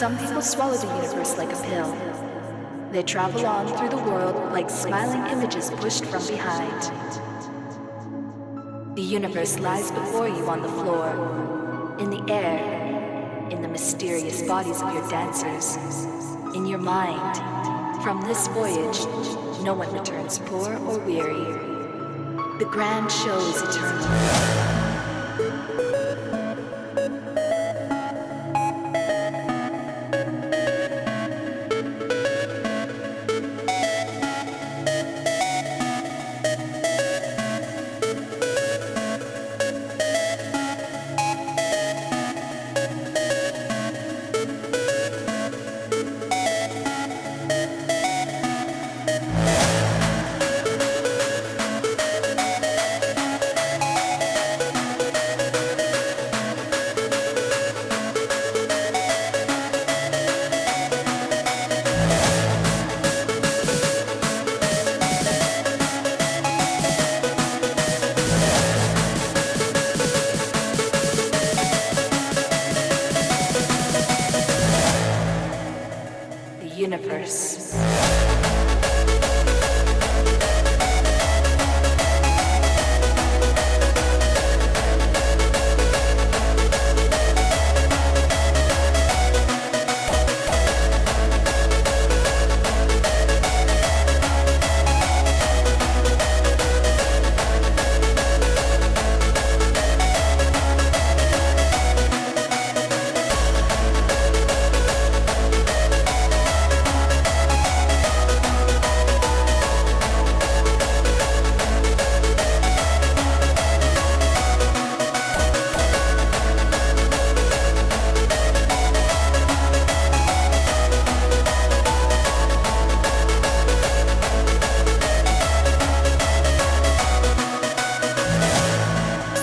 Some people swallow the universe like a pill. They travel on through the world like smiling images pushed from behind. The universe lies before you on the floor, in the air, in the mysterious bodies of your dancers, in your mind. From this voyage, no one returns poor or weary. The grand show is eternal. Universe.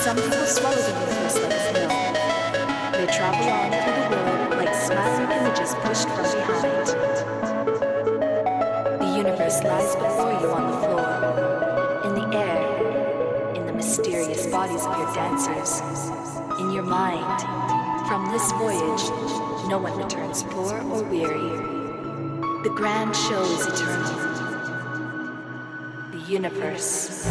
Some people swallow the universe like a pill. They travel on through the world like smiling images pushed from behind. The universe lies before you on the floor, in the air, in the mysterious bodies of your dancers, in your mind. From this voyage, no one returns poor or weary. The grand show is eternal. The universe.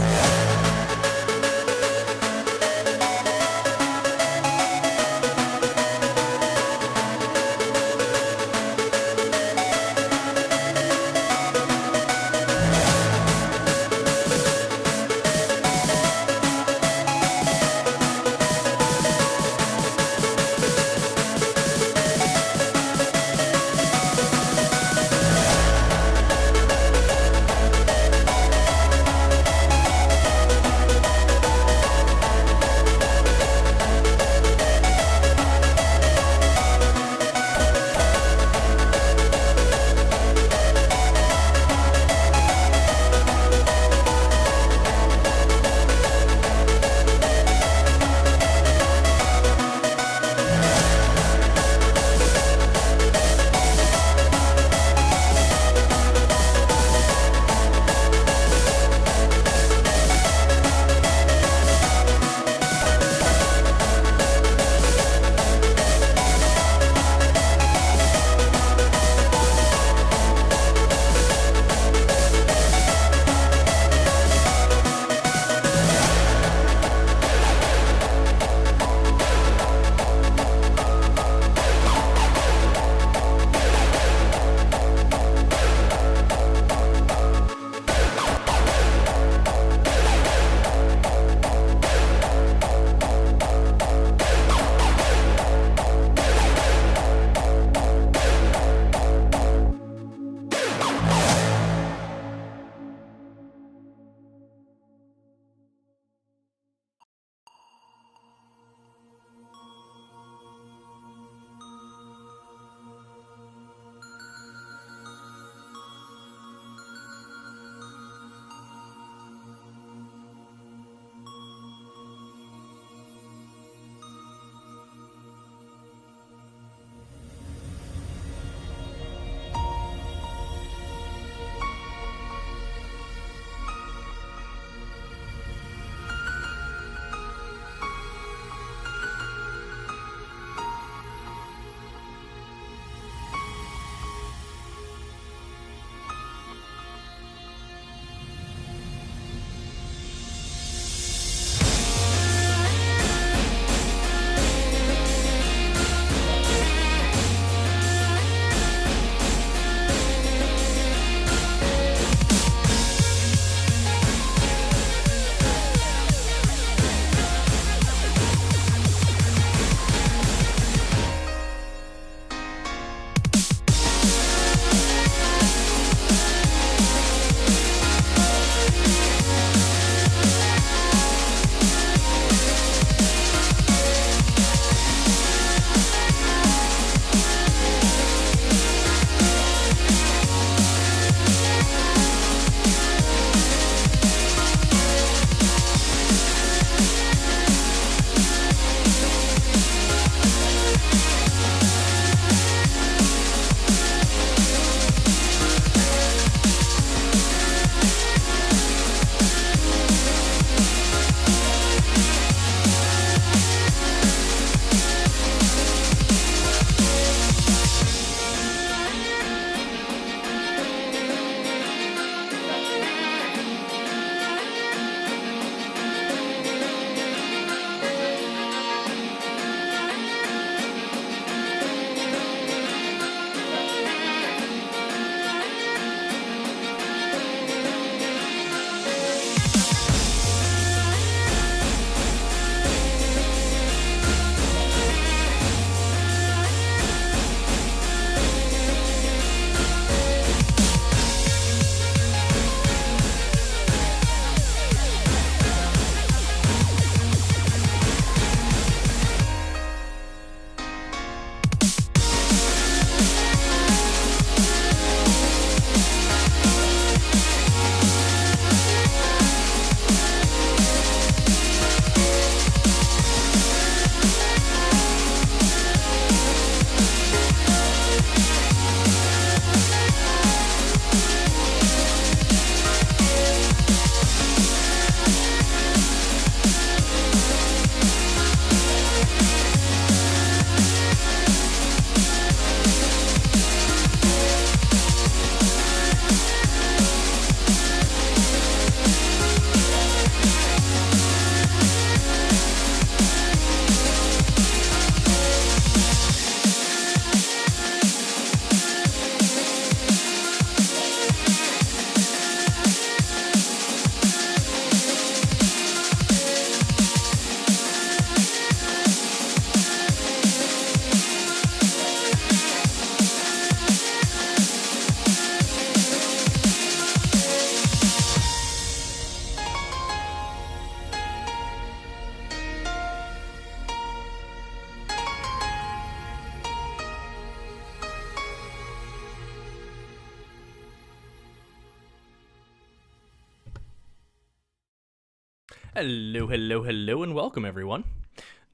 Hello, hello, hello, and welcome everyone.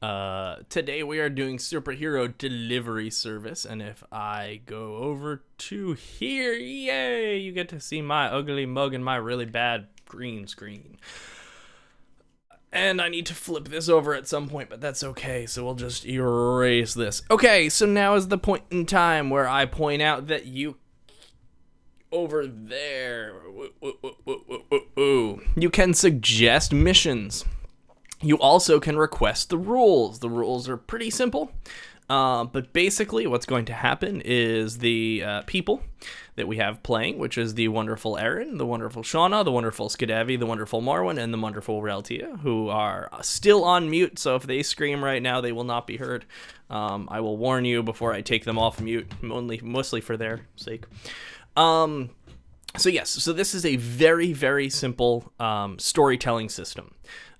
Today we are doing superhero delivery service, and if I go over to here, yay, you get to see my ugly mug and my really bad green screen. And I need to flip this over at some point, but that's okay, so we'll just erase this. Okay, so now is the point in time where I point out that you over there, you can suggest missions. You also can request the rules. The rules are pretty simple, but basically what's going to happen is the people that we have playing, which is the wonderful Erin, the wonderful Shauna, the wonderful Skidavi, the wonderful Marwin, and the wonderful Reltia, who are still on mute, so if they scream right now, they will not be heard. I will warn you before I take them off mute, mostly for their sake. So yes, so this is a very, very simple storytelling system.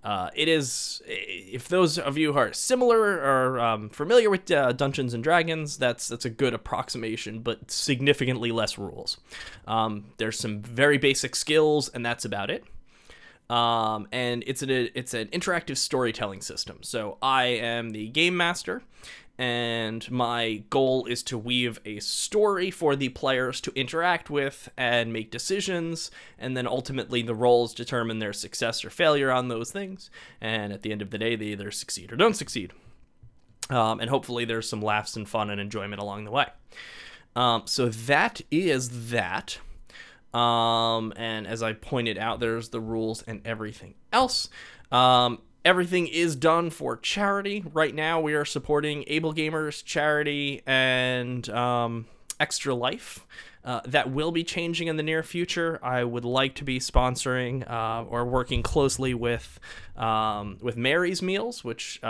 It is, if those of you who are similar or familiar with Dungeons and Dragons, that's a good approximation, but significantly less rules. There's some very basic skills, and that's about it. And it's an interactive storytelling system. So I am the game master, and my goal is to weave a story for the players to interact with and make decisions, and then ultimately the roles determine their success or failure on those things, and at the end of the day, they either succeed or don't succeed. And hopefully there's some laughs and fun and enjoyment along the way. So that is that. And as I pointed out, there's the rules and everything else. Everything is done for charity. Right now, we are supporting Able Gamers Charity and Extra Life. That will be changing in the near future. I would like to be sponsoring or working closely with Mary's Meals, which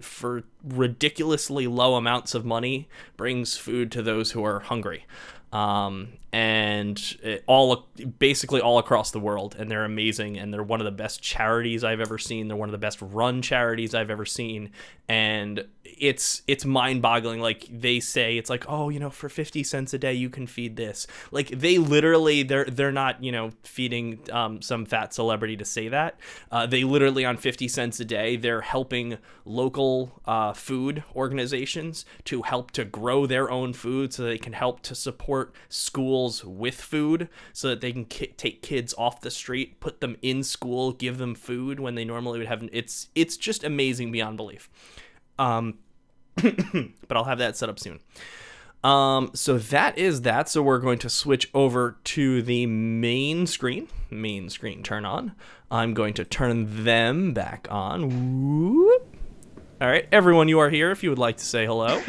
for ridiculously low amounts of money brings food to those who are hungry. And basically all across the world, and they're amazing, and they're one of the best charities I've ever seen. They're one of the best run charities I've ever seen, and it's mind-boggling. Like, they say, it's like, oh, for 50 cents a day you can feed this. Like, they literally, they're not, feeding some fat celebrity to say that. They literally, on 50 cents a day, they're helping local food organizations to help to grow their own food, so they can help to support schools with food, so that they can take kids off the street, put them in school, give them food when they normally would have. It's just amazing beyond belief. But I'll have that set up soon. So that is that. So we're going to switch over to the main screen. Main screen turn on. I'm going to turn them back on. Whoop. All right, everyone, you are here. If you would like to say hello.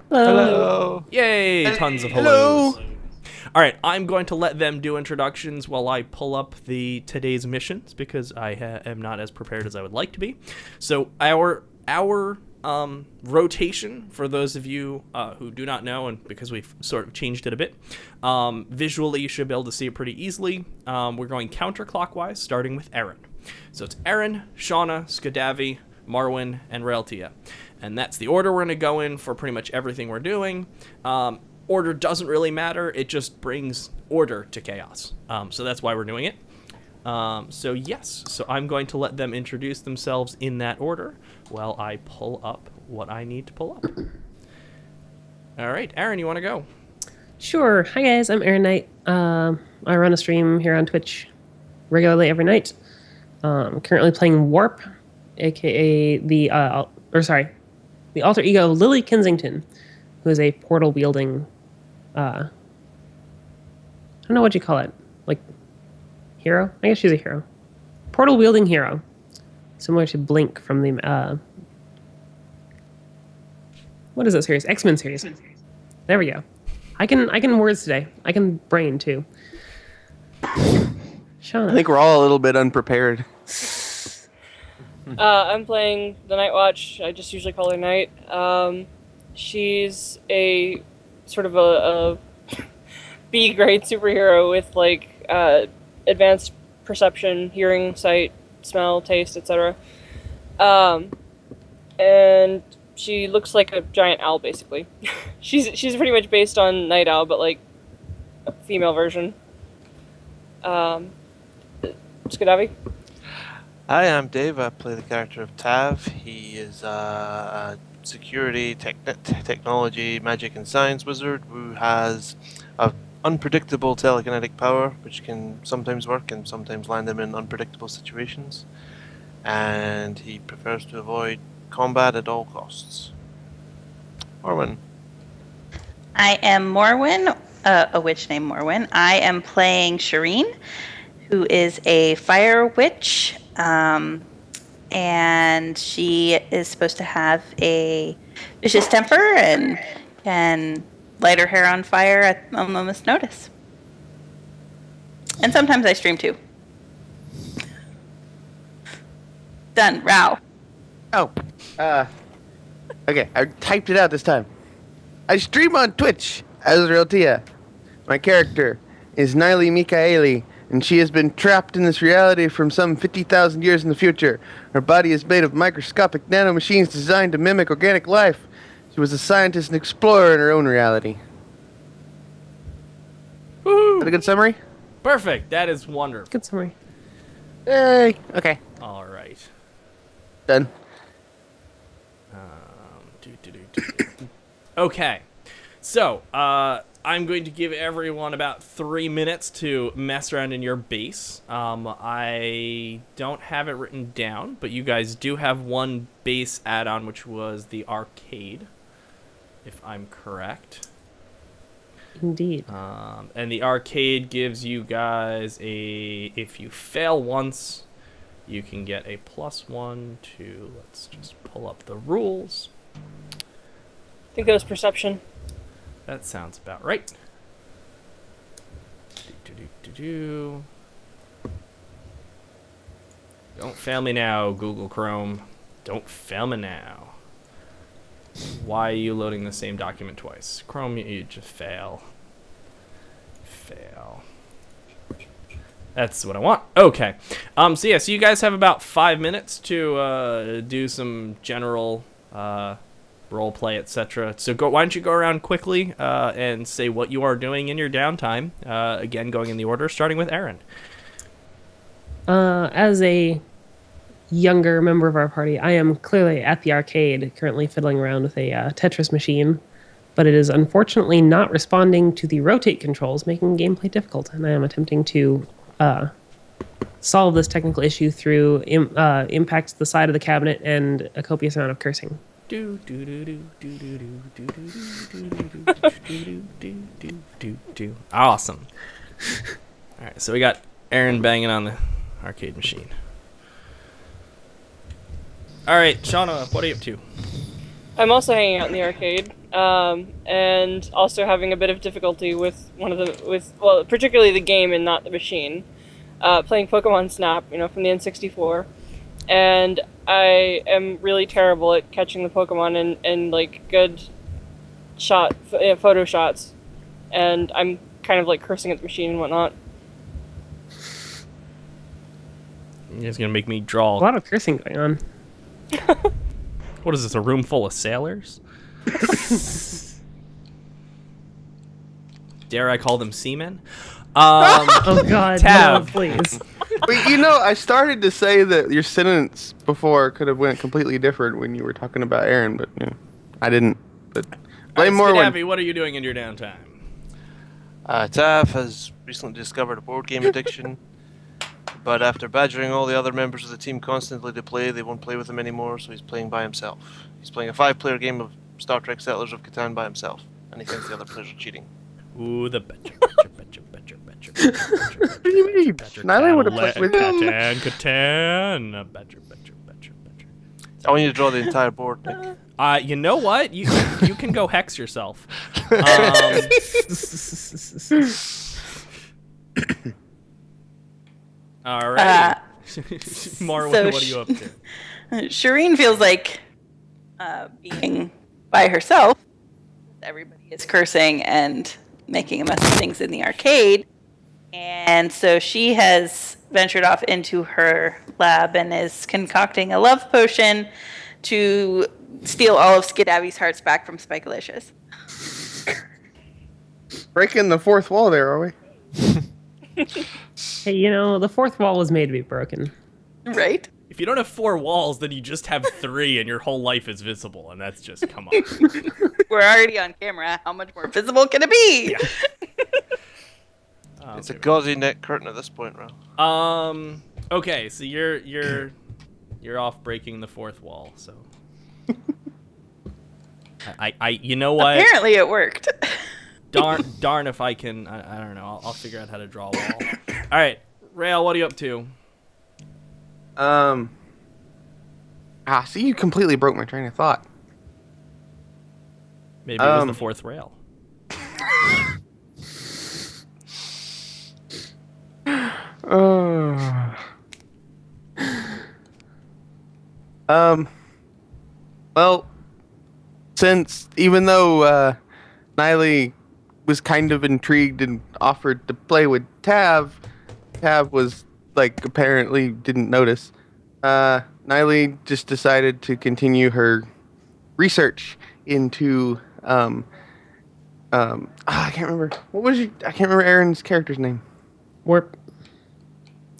Hello. Yay, tons of hellos. All right, I'm going to let them do introductions while I pull up today's missions, because I am not as prepared as I would like to be. So our rotation, for those of you who do not know, and because we've sort of changed it a bit, visually you should be able to see it pretty easily. We're going counterclockwise, starting with Erin. So it's Erin, Shauna, Skidavi, Marwin, and Reltia. And that's the order we're going to go in for pretty much everything we're doing. Order doesn't really matter. It just brings order to chaos. So that's why we're doing it. So I'm going to let them introduce themselves in that order while I pull up what I need to pull up. All right, Erin, you want to go? Sure. Hi, guys. I'm Erin Knight. I run a stream here on Twitch regularly every night. Currently playing Warp, aka the alter ego of Lily Kensington, who is a portal-wielding, I don't know what you call it, like, hero? I guess she's a hero. Portal-wielding hero. Similar to Blink from the, what is that series? X-Men series. There we go. I can words today. I can brain, too. Shauna. I think we're all a little bit unprepared. I'm playing the Night Watch. I just usually call her Night. She's a sort of a B-grade superhero with like advanced perception, hearing, sight, smell, taste, etc. And she looks like a giant owl, basically. she's pretty much based on Night Owl, but like a female version. Skidavi? Hi, I'm Dave. I play the character of Tav. He is a security, technology, magic, and science wizard who has a unpredictable telekinetic power, which can sometimes work and sometimes land him in unpredictable situations. And he prefers to avoid combat at all costs. Orwin. I am Morwen, a witch named Morwen. I am playing Shireen, who is a fire witch, and she is supposed to have a vicious temper and can light her hair on fire at a moment's notice. And sometimes I stream too. Done. Row. Oh, okay. I typed it out this time. I stream on Twitch as Realtia. My character is Niley Mikaeli, and she has been trapped in this reality from some 50,000 years in the future. Her body is made of microscopic nanomachines designed to mimic organic life. She was a scientist and explorer in her own reality. Woohoo! Is that a good summary? Perfect. That is wonderful. Good summary. Hey, okay. All right. Done. Okay. So, I'm going to give everyone about 3 minutes to mess around in your base. I don't have it written down, but you guys do have one base add-on, which was the arcade, if I'm correct. Indeed. And the arcade gives you guys if you fail once, you can get a +1 to, let's just pull up the rules. I think that was perception. That sounds about right. Don't fail me now, Google Chrome. Don't fail me now. Why are you loading the same document twice? Chrome, you just fail. Fail. That's what I want. Okay. So you guys have about 5 minutes to do some general role play, etc. So why don't you go around quickly and say what you are doing in your downtime. Again, going in the order, starting with Aaron. As a younger member of our party, I am clearly at the arcade, currently fiddling around with a Tetris machine, but it is unfortunately not responding to the rotate controls, making gameplay difficult, and I am attempting to solve this technical issue through impact the side of the cabinet and a copious amount of cursing. Awesome. All right, so we got Aaron banging on the arcade machine. All right, Shauna, what are you up to? I'm also hanging out in the arcade, and also having a bit of difficulty with particularly the game and not the machine. Playing Pokemon Snap, from the N64, and I am really terrible at catching the Pokemon and like good photo shots, and I'm kind of like cursing at the machine and whatnot. It's gonna make me draw. A lot of cursing going on. What is this? A room full of sailors? Dare I call them seamen? Oh God, Tav. no, please. But I started to say that your sentence before could have went completely different when you were talking about Aaron, but I didn't. But blame Morwen. Abby, what are you doing in your downtime? Tav has recently discovered a board game addiction, but after badgering all the other members of the team constantly to play, they won't play with him anymore, so he's playing by himself. He's playing a 5-player game of Star Trek Settlers of Catan by himself, and he thinks the other players are cheating. Ooh, the betcha. What do you mean? Nyla would have played with him. Catan. Betcha. I want you to draw the entire board, Nick. You know what? You can go hex yourself. All right. Marwa, so what are you up to? Shireen feels like being by herself. Everybody is cursing and making a mess of things in the arcade. And so she has ventured off into her lab and is concocting a love potion to steal all of Skid Abby's hearts back from Spikelicious. Breaking the fourth wall there, are we? Hey, the fourth wall was made to be broken. Right? If you don't have 4 walls, then you just have 3 and your whole life is visible, and that's just, come on. We're already on camera. How much more visible can it be? It's a gauzy net curtain at this point, Ro. Okay, so you're off breaking the 4th wall, so. I you know what? Apparently it worked. Darn if I can. I don't know. I'll figure out how to draw a wall. All right, Rail, what are you up to? See, you completely broke my train of thought. Maybe it was the 4th rail. Well, since even though Niley was kind of intrigued and offered to play with Tav was like apparently didn't notice. Niley just decided to continue her research into I can't remember I can't remember Aaron's character's name. Warp.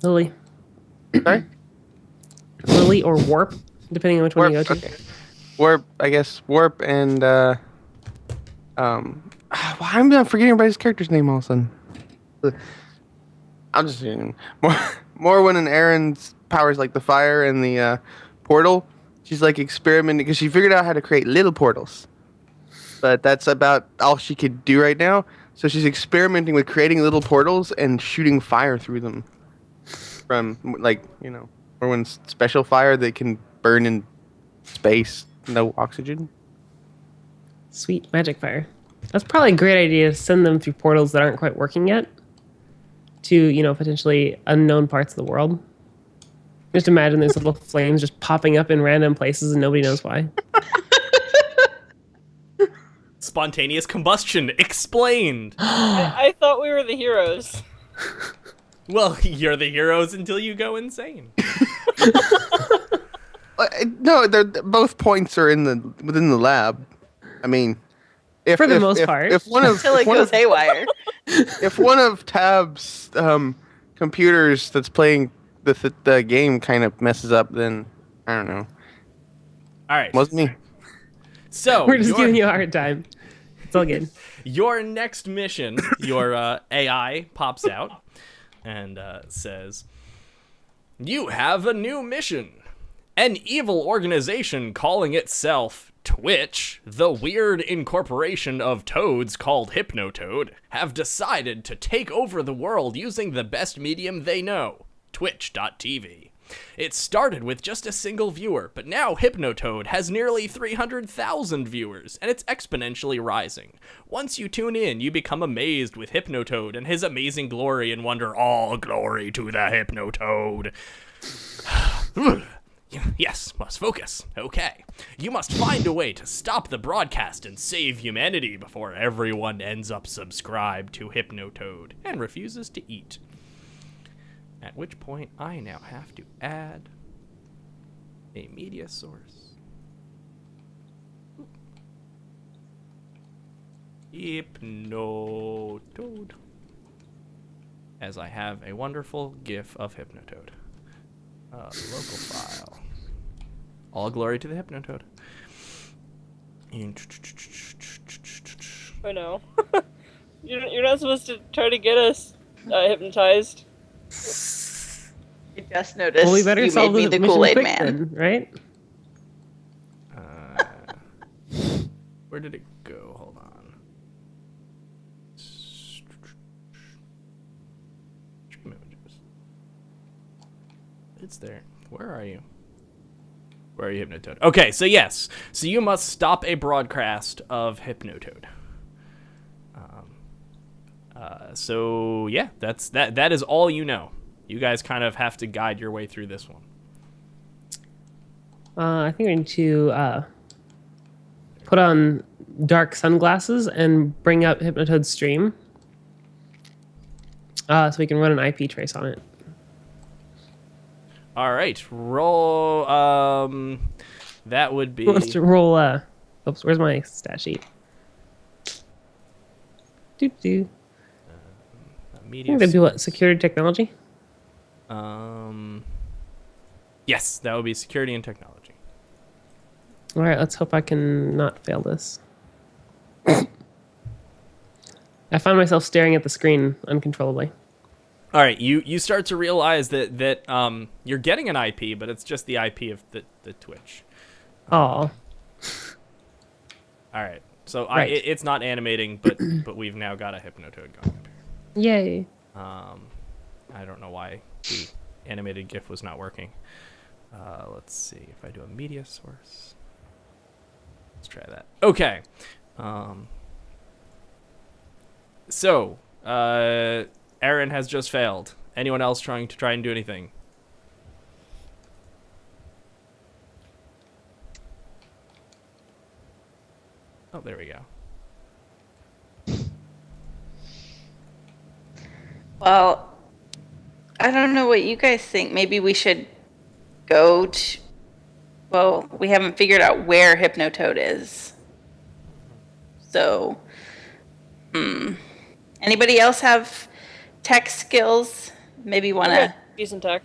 Lily. Sorry? Lily or Warp, depending on which one you go to. Okay. Warp, I guess. Warp and I'm not forgetting everybody's character's name all of a sudden. I'm just saying Morwen and Aaron's powers like the fire and the portal. She's like experimenting because she figured out how to create little portals, but that's about all she could do right now. So she's experimenting with creating little portals and shooting fire through them from Morwen's special fire that can burn in space, no oxygen. Sweet magic fire. That's probably a great idea to send them through portals that aren't quite working yet to, potentially unknown parts of the world. Just imagine these little flames just popping up in random places and nobody knows why. Spontaneous combustion explained. I thought we were the heroes. Well, you're the heroes until you go insane. No, both points are within the lab. I mean, For the most part. If one of Until it goes haywire. if one of Tab's computers that's playing the game kind of messes up, then I don't know. All right. Wasn't me. So We're just giving you a hard time. It's all good. Your next mission, your AI pops out and says, "You have a new mission. An evil organization calling itself Twitch, the weird incorporation of toads called Hypnotoad, have decided to take over the world using the best medium they know, Twitch.tv. It started with just a single viewer, but now Hypnotoad has nearly 300,000 viewers, and it's exponentially rising. Once you tune in, you become amazed with Hypnotoad and his amazing glory and wonder, all glory to the Hypnotoad." Yes, must focus. Okay. "You must find a way to stop the broadcast and save humanity before everyone ends up subscribed to Hypnotoad and refuses to eat." At which point, I now have to add a media source. Hypnotoad. As I have a wonderful GIF of Hypnotoad. Local file. All glory to the Hypnotoad. Oh no. You're not supposed to try to get us hypnotized. You just noticed Well, we better you solve made me the the mission Kool-Aid quick man. then, right? Where did it go? Hold on. Stream images. It's there. Where are you? Where are you, Hypnotoad? Okay, so yes. So you must stop a broadcast of Hypnotoad. So yeah, that is all you know. You guys kind of have to guide your way through this one. I think we need to put on dark sunglasses and bring up Hypnotoad's stream so we can run an IP trace on it. All right, roll. That would be. Let's roll. Oops, where's my stat sheet? I Media. think that'd be what? Security technology? Yes, that would be security and technology. All right, let's hope I can not fail this. I find myself staring at the screen uncontrollably. All right, you start to realize that you're getting an IP, but it's just the IP of the Twitch. Oh, All right, so Right. it's not animating, but we've now got a Hypnotoad going up yay! here. I don't know why the animated GIF was not working. Let's see if I do a media source. Let's try that. Okay. So, Aaron has just failed. Anyone else trying to try and do anything? Oh, there we go. Well, I don't know what you guys think. Maybe we should go to. Well, we haven't figured out where Hypnotoad is. So, anybody else have tech skills? Maybe want Okay, to decent tech.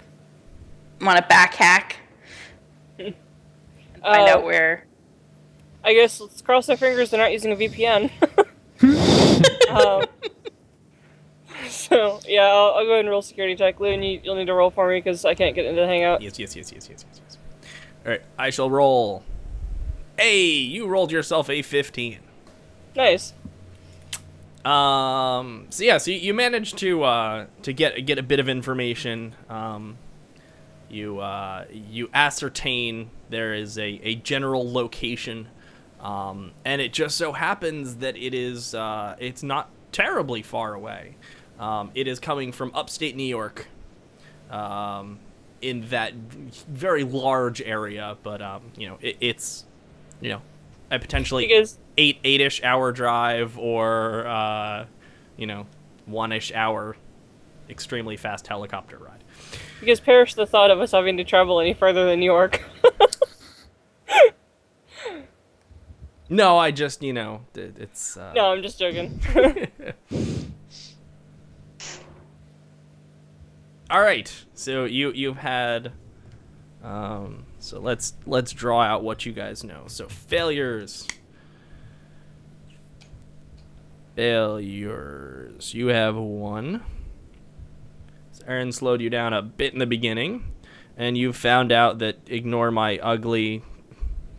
back hack and find out where. I guess let's cross our fingers they're not using a VPN. So yeah, I'll go ahead and roll security tech. Lou, you'll need to roll for me because I can't get into the hangout. Yes. All right, I shall roll. Hey, you rolled yourself a 15. Nice. So you managed to get a bit of information. You ascertain there is a general location, and it just so happens that it's not terribly far away. It is coming from upstate New York, in that very large area, but it's a potentially Because 8-ish hour drive or 1-ish hour extremely fast helicopter ride. perish the thought of us having to travel any further than New York. No, I just it's No, I'm just joking. all right. So you've had so let's draw out what you guys know. So failures. You have 1. So Aaron slowed you down a bit in the beginning, and you found out that ignore my ugly,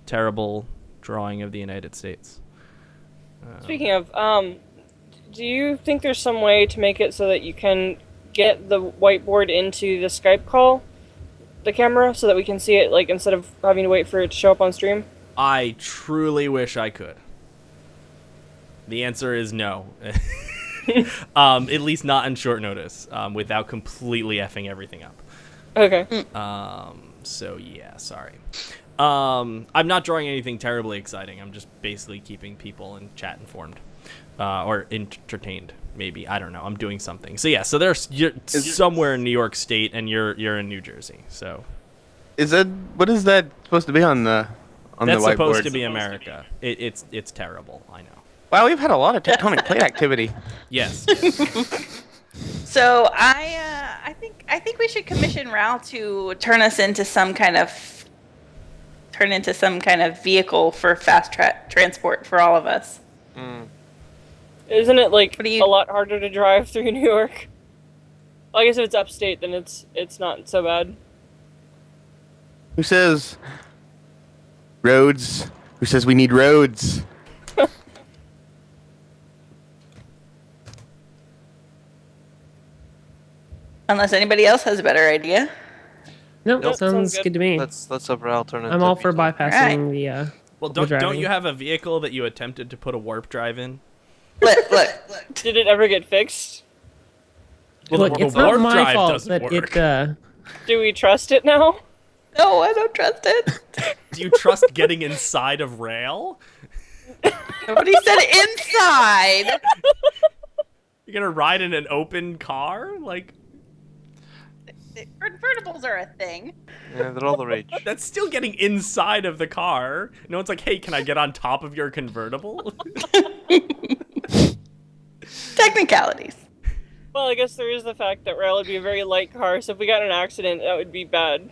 terrible drawing of the United States. Speaking of, do you think there's some way to make it so that you can get the whiteboard into the Skype call, the camera, so that we can see it, like, instead of having to wait for it to show up on stream? I truly wish I could. The answer is no. At least not on short notice, without completely effing everything up. Okay. So yeah, sorry. I'm not drawing anything terribly exciting. I'm just basically keeping people in chat informed, or entertained. Maybe, I don't know. I'm doing something. So yeah. So you're somewhere in New York State, and you're in New Jersey. So What is that supposed to be on the whiteboard? that's supposed to be America. It's terrible. I know. Wow, we've had a lot of tectonic plate activity. Yes. So I think we should commission Ral to turn into some kind of vehicle for fast transport for all of us. Isn't it, like, What do you- a lot harder to drive through New York? Well, I guess if it's upstate, then it's not so bad. Who says roads? Who says we need roads? Unless anybody else has a better idea. Nope, Nope, sounds sounds good. good to me. Let's have Ral turn it. I'm all for bypassing the. Well, don't driving. you have a vehicle that you attempted to put a warp drive in? Look. Did it ever get fixed? Well, Look, the it's not warp my drive fault doesn't that work. Do we trust it now? No, I don't trust it. Do you trust getting inside of rail? Nobody said inside. You're gonna ride in an open car? Like, Convertibles are a thing. Yeah, they're all the rage. that's still getting inside of the car. No one's like, hey, can I get on top of your convertible? Technicalities. Well, I guess there is the fact that rail would be a very light car, so if we got in an accident, that would be bad.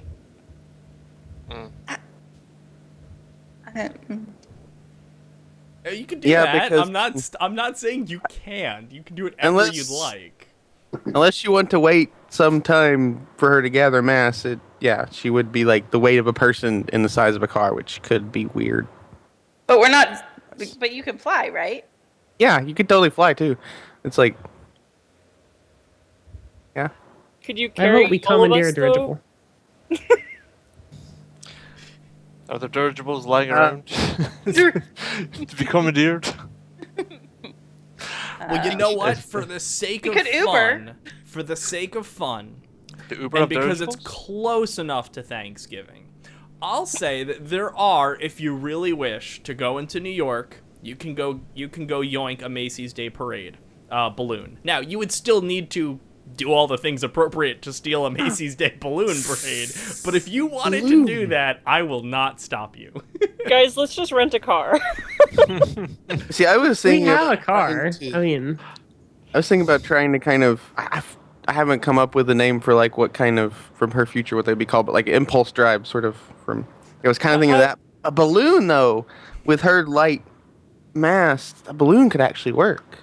You can do Yeah, that. because- I'm not saying you can't. You can do whatever Unless- you'd like. Unless you want to wait some time for her to gather mass, she would be like the weight of a person in the size of a car, which could be weird. But we're not. But you can fly, right? Yeah, you could totally fly too. It's like, yeah. Could you I carry hope we all of commandeer a us, though? dirigible. Are there dirigibles lying around to be commandeered? Well, you know what? For the sake We of could Uber. fun, for the sake of fun, The Uber and of because it's dirigibles? close enough to Thanksgiving, I'll say that there are, if you really wish to go into New York, you can go yoink a Macy's Day Parade balloon. Now, you would still need to do all the things appropriate to steal a Macy's Day balloon parade, but if you wanted to do that, I will not stop you. Guys, let's just rent a car. See, I was We thinking have a about car. trying to- I mean, I was thinking about trying to kind of. I haven't come up with a name for like what kind of from her future what they'd be called, but like impulse drive, sort of from. I was kind of thinking of that. A balloon though, with her light mass, a balloon could actually work.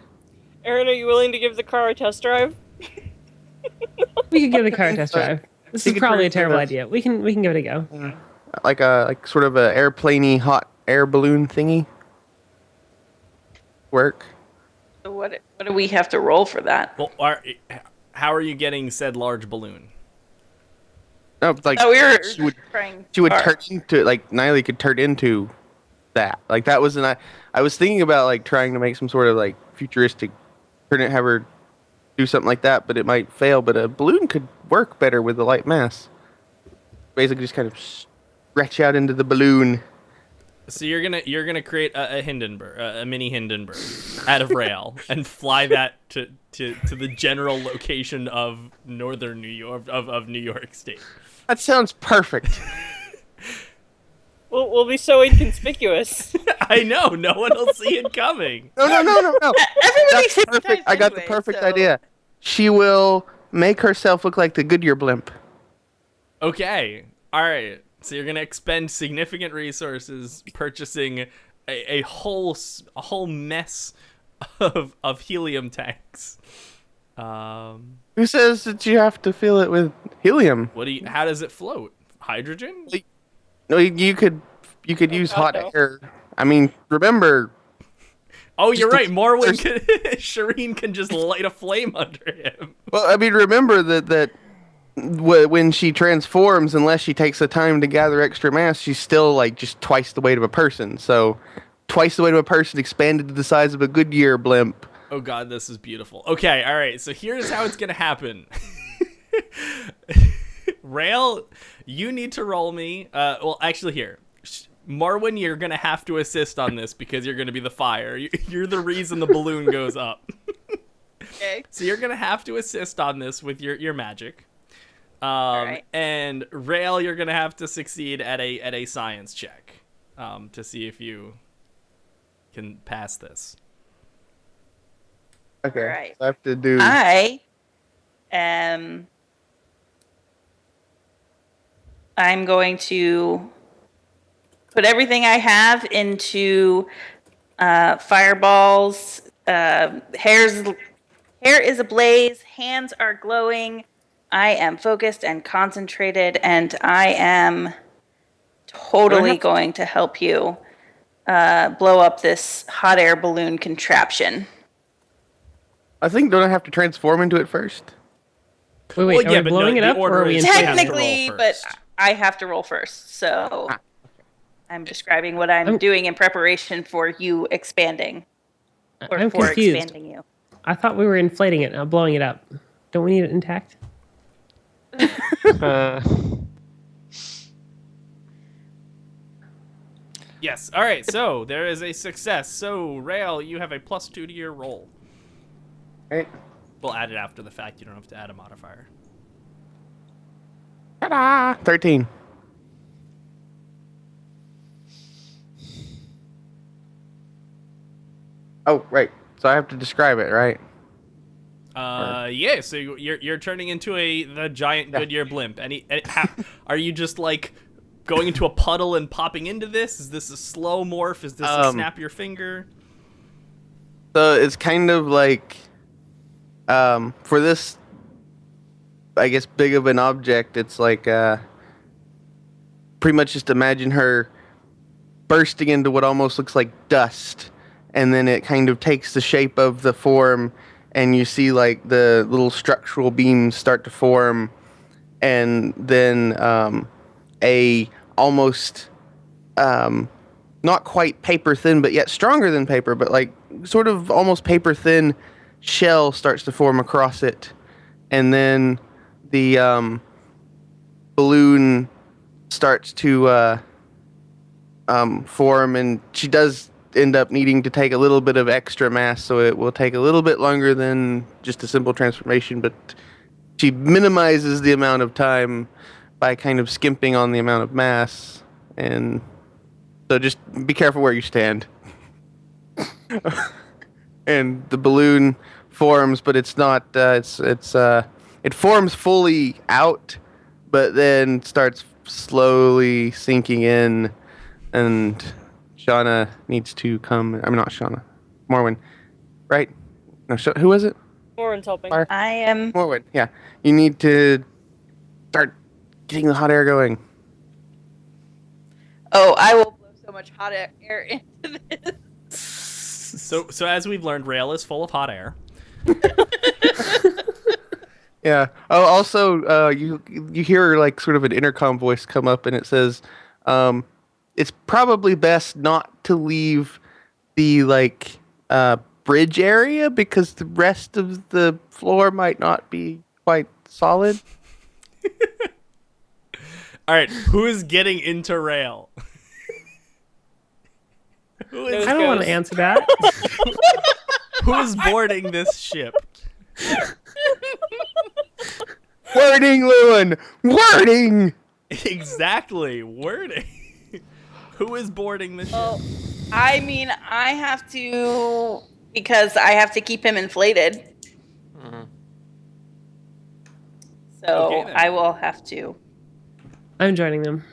Aaron, are you willing to give the car a test drive? we could give the car a test drive. This You is could probably a turn it terrible off. idea. We can give it a go. Like sort of a airplaney hot air balloon thingy. Work. So what do we have to roll for that? Well, how are you getting said large balloon? No, like Oh, we were she would trying. she would car. turn into like Niley could turn into that. Like that was I was thinking about like trying to make some sort of like futuristic have her do something like that, but it might fail. But a balloon could work better with the light mass. Basically, just kind of stretch out into the balloon. So you're gonna create a Hindenburg, a mini Hindenburg, out of rail, and fly that to the general location of northern New York of New York State. That sounds perfect. We'll be so inconspicuous. I know, no one will see it coming. No. Everybody's That's perfect. hypnotized I got the anyway, perfect so- idea. She will make herself look like the Goodyear blimp. Okay, all right. So you're gonna expend significant resources purchasing a whole mess of helium tanks. Who says that you have to fill it with helium? How does it float? Hydrogen? No, you could use hot no. air. I mean, remember, Oh, you're Just right. Morwen Shireen can just light a flame under him. well, I mean, remember that when she transforms, unless she takes the time to gather extra mass, she's still like just twice the weight of a person. So, twice the weight of a person expanded to the size of a Goodyear blimp. Oh god, this is beautiful. Okay, all right. So here's how it's gonna happen. Rail, you need to roll me. Well, actually, here, Marwin, you're gonna have to assist on this because you're gonna be the fire. You're the reason the balloon goes up. Okay. So you're gonna have to assist on this with your magic. right. And Rail, you're gonna have to succeed at a science check to see if you can pass this. Okay, Alright. so I have to do. I am. I'm going to put everything I have into fireballs. Hair is ablaze. Hands are glowing. I am focused and concentrated, and I am totally going to help you blow up this hot air balloon contraption. I think don't I have to transform into it first? Wait, Well, are yeah, we but blowing no, it the up or order are we is inflating has to it? roll Technically, but first. I have to roll first. So I'm describing what I'm doing in preparation for you expanding. Or I'm for confused. expanding you. I thought we were inflating it, not blowing it up. Don't we need it intact? Yes. All right. So there is a success. So Rail, you have a +2 to your roll. Right. We'll add it after the fact. You don't have to add a modifier. Ta-da! 13. Oh, right. So I have to describe it, right? Yeah. So you're turning into the giant Yeah. Goodyear blimp. Are you just like going into a puddle and popping into this? Is this a slow morph? Is this a snap your finger? So it's kind of like, for this, I guess, big of an object, it's like, pretty much just imagine her bursting into what almost looks like dust, and then it kind of takes the shape of the form, and you see like the little structural beams start to form, and then a almost not quite paper thin, but yet stronger than paper, but like sort of almost paper thin shell starts to form across it, and then the balloon starts to form, and she does end up needing to take a little bit of extra mass, so it will take a little bit longer than just a simple transformation, but she minimizes the amount of time by kind of skimping on the amount of mass, and so just be careful where you stand. And the balloon forms, but it's not, it forms fully out, but then starts slowly sinking in, and Shauna needs to come. I'm not Shauna. Morwen, right? No, who was it? Warren's helping. I am. Morwen, yeah. You need to start getting the hot air going. Oh, I will blow so much hot air into this. So as we've learned, Rail is full of hot air. Yeah. Oh, also, you hear like sort of an intercom voice come up, and it says, "It's probably best not to leave the like bridge area because the rest of the floor might not be quite solid." All right, who is getting into Rail? Who is I don't want to answer that. who is boarding this ship? Wording, Lewin! Wording! Exactly, wording. Who is boarding this ship? Well, I mean, I have to, because I have to keep him inflated. So Okay, then. I will have to. I'm joining them.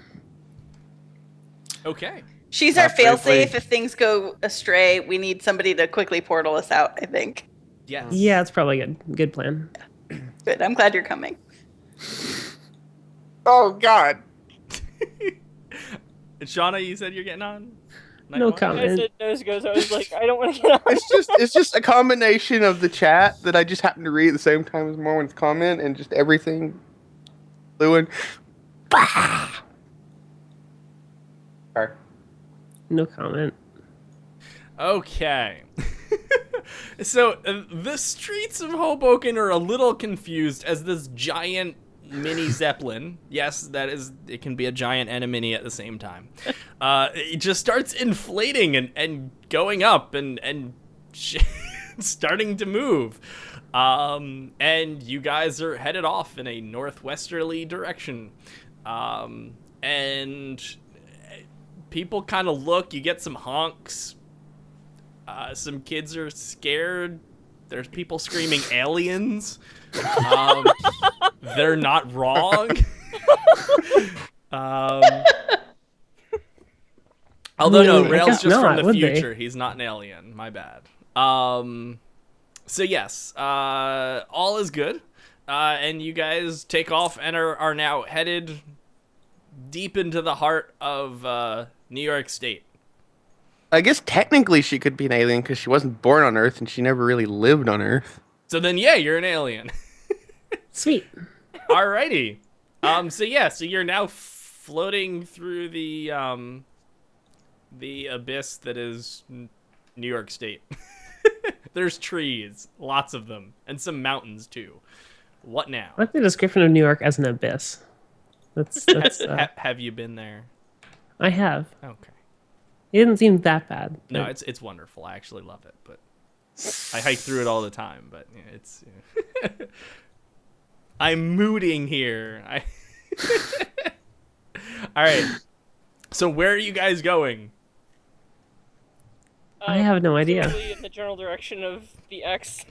Okay. She's our Briefly. failsafe. If things go astray, we need somebody to quickly portal us out, I think. Yes. Yeah, it's probably a good plan. Good. I'm glad you're coming. Oh, God. Shauna, you said you're getting on? Night No one? I comment. said nose goes. I was like, I don't want to get on. It's just a combination of the chat that I just happened to read at the same time as Morwen's comment, and just everything. Lewin. Sorry. No comment. Okay. So, the streets of Hoboken are a little confused as this giant mini Zeppelin, yes, it can be a giant and a mini at the same time, it just starts inflating and going up and starting to move. And you guys are headed off in a northwesterly direction. And people kind of look, you get some honks. Some kids are scared. There's people screaming aliens. They're not wrong. Although no, Rail's just from the future. He's not an alien. My bad. So yes, all is good. And you guys take off and are now headed deep into the heart of New York State. I guess technically she could be an alien because she wasn't born on Earth and she never really lived on Earth. So then, yeah, you're an alien. Sweet. Alrighty. So you're now floating through the abyss that is New York State. There's trees, lots of them, and some mountains too. What now? I like the description of New York as an abyss. That's Have you been there? I have. Okay. It didn't seem that bad. No, it's wonderful. I actually love it, but I hike through it all the time. But yeah, it's I'm mooding here. All right. So where are you guys going? I have no idea. Totally in the general direction of the X.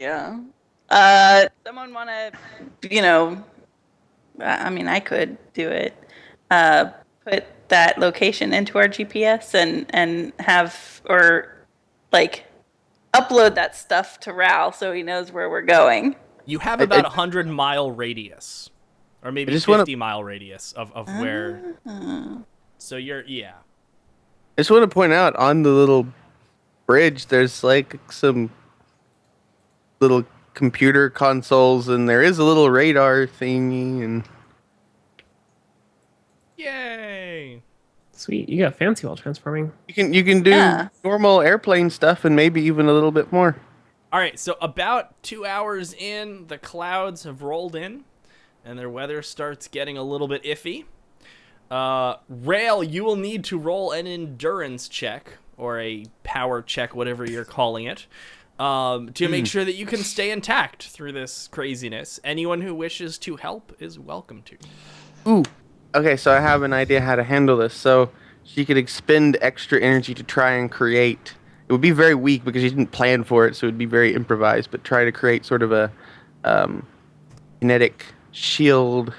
Yeah. Someone want to, I mean, I could do it. Put that location into our GPS and have, or like upload that stuff to Ral so he knows where we're going. You have about 100-mile radius, or maybe I just wanna- 50-mile radius of where. So yeah. I just want to point out on the little bridge, there's like some little computer consoles, and there is a little radar thingy, and Yay! Sweet. You got fancy while transforming. you can do Yeah. normal airplane stuff and maybe even a little bit more. All right, so about 2 hours in, the clouds have rolled in, and their weather starts getting a little bit iffy. Rail, you will need to roll an endurance check, or a power check, whatever you're calling it, to make sure that you can stay intact through this craziness. Anyone who wishes to help is welcome to. Ooh. Okay, so I have an idea how to handle this. So she could expend extra energy to try and create. It would be very weak because she didn't plan for it, so it would be very improvised. But try to create sort of a kinetic shield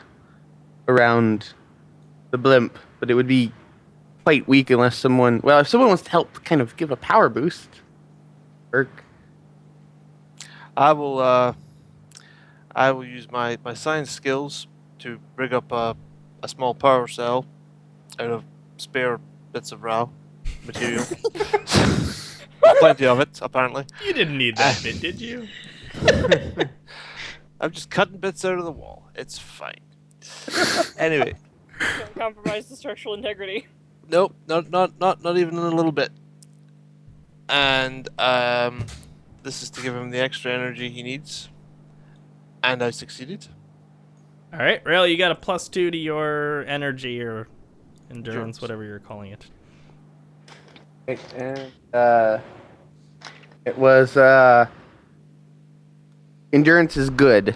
around the blimp. But it would be quite weak unless someone. Well, if someone wants to help, kind of give a power boost. Work. I will use my science skills to rig up a small power cell out of spare bits of raw material. Plenty of it, apparently. You didn't need that bit, did you? I'm just cutting bits out of the wall. It's fine. Anyway, Don't compromise the structural integrity. nope, not even a little bit. And this is to give him the extra energy he needs. And I succeeded. All right, Rail, you got a +2 to your energy or endurance, Endurance. whatever you're calling it. And it was endurance is good,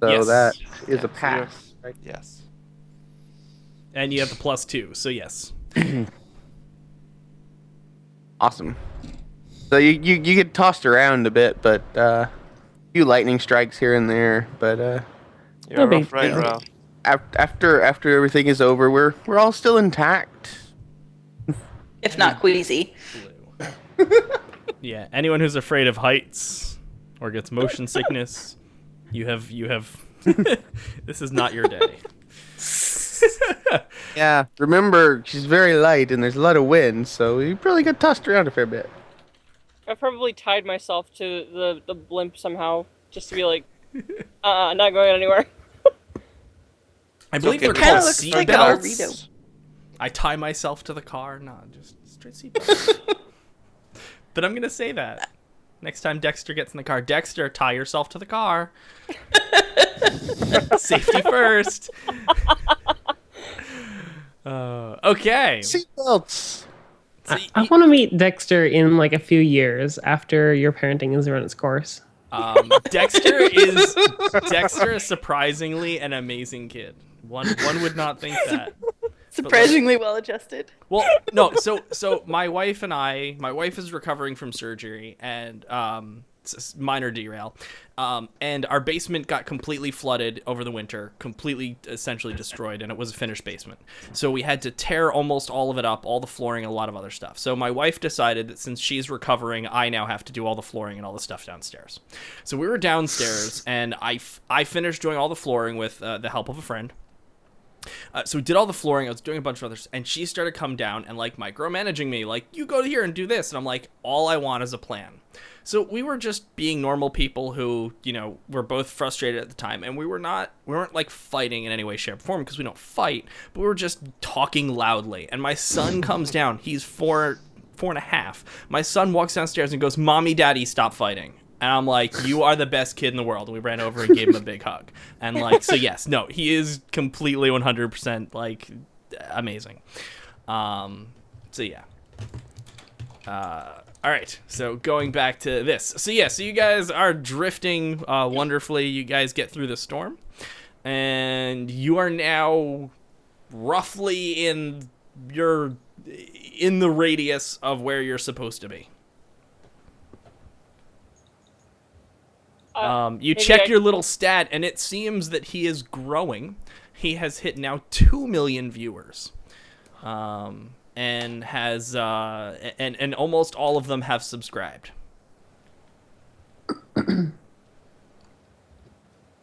so Yes. that is Yeah, a pass. Right? Yes. And you have the +2, so yes. Awesome. So you get tossed around a bit, but a few lightning strikes here and there. But You're No a big rough ride, deal. Ra. after everything is over, we're all still intact. If not queasy. Yeah, anyone who's afraid of heights or gets motion sickness, you have this is not your day. Yeah. Remember, she's very light, and there's a lot of wind, so you probably got tossed around a fair bit. I probably tied myself to the blimp somehow, just to be like, not going anywhere. I believe they're okay. called Kinda looks seat like a belts. burrito. I tie myself to the car. No, just straight seat belts. But I'm gonna say that next time Dexter gets in the car. Dexter, tie yourself to the car. Safety first. Okay. Seatbelts. So I want to meet Dexter in like a few years after your parenting has run its course. Dexter is surprisingly an amazing kid. One would not think that. Surprisingly well adjusted. Well, no. So my wife is recovering from surgery and minor derail, and our basement got completely flooded over the winter, completely essentially destroyed, and it was a finished basement. So we had to tear almost all of it up, all the flooring, and a lot of other stuff. So my wife decided that since she's recovering, I now have to do all the flooring and all the stuff downstairs. So we were downstairs, and I finished doing all the flooring with the help of a friend. So we did all the flooring. I was doing a bunch of others, and she started to come down and like micromanaging me, like, you go here and do this, and I'm like, all I want is a plan. So we were just being normal people who, you know, were both frustrated at the time, and we weren't like fighting in any way, shape, or form, because we don't fight, but we were just talking loudly. And my son comes down. He's four and a half. My son walks downstairs and goes, "Mommy, Daddy, stop fighting." And I'm like, "You are the best kid in the world." And we ran over and gave him a big hug. And like, so yes, no, he is completely 100% like amazing. So yeah. All right. So going back to this. So yeah, so you guys are drifting wonderfully. You guys get through the storm, and you are now roughly in the radius of where you're supposed to be. You maybe check I- your little stat, and it seems that he is growing. He has hit now 2 million viewers, and has and almost all of them have subscribed.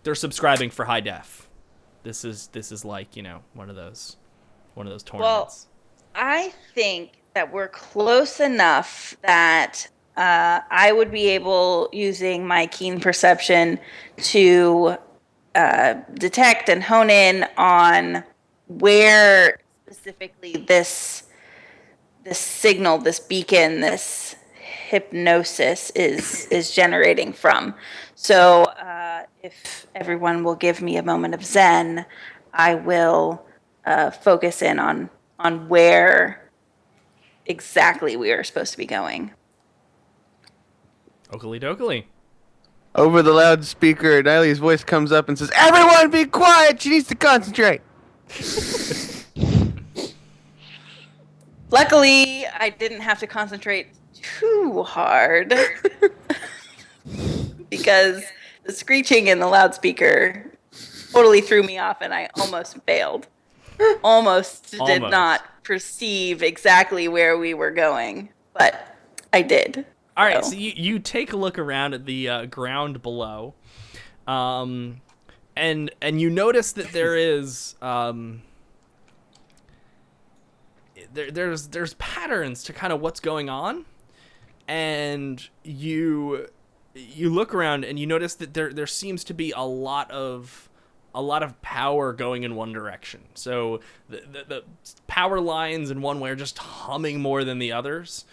They're subscribing for high def. This is like, one of those tournaments. I think that we're close enough that I would be able, using my keen perception, to detect and hone in on where specifically this signal, this beacon, this hypnosis is generating from. So if everyone will give me a moment of zen, I will focus in on where exactly we are supposed to be going. Oakley dokley. Over the loudspeaker, Niley's voice comes up and says, "Everyone be quiet! She needs to concentrate!" Luckily, I didn't have to concentrate too hard because the screeching in the loudspeaker totally threw me off and I almost failed. Almost did Almost. not perceive exactly where we were going, but I did. All right, so you take a look around at the ground below, and you notice that there is there's patterns to kind of what's going on, and you look around and you notice that there seems to be a lot of power going in one direction. So the power lines in one way are just humming more than the others.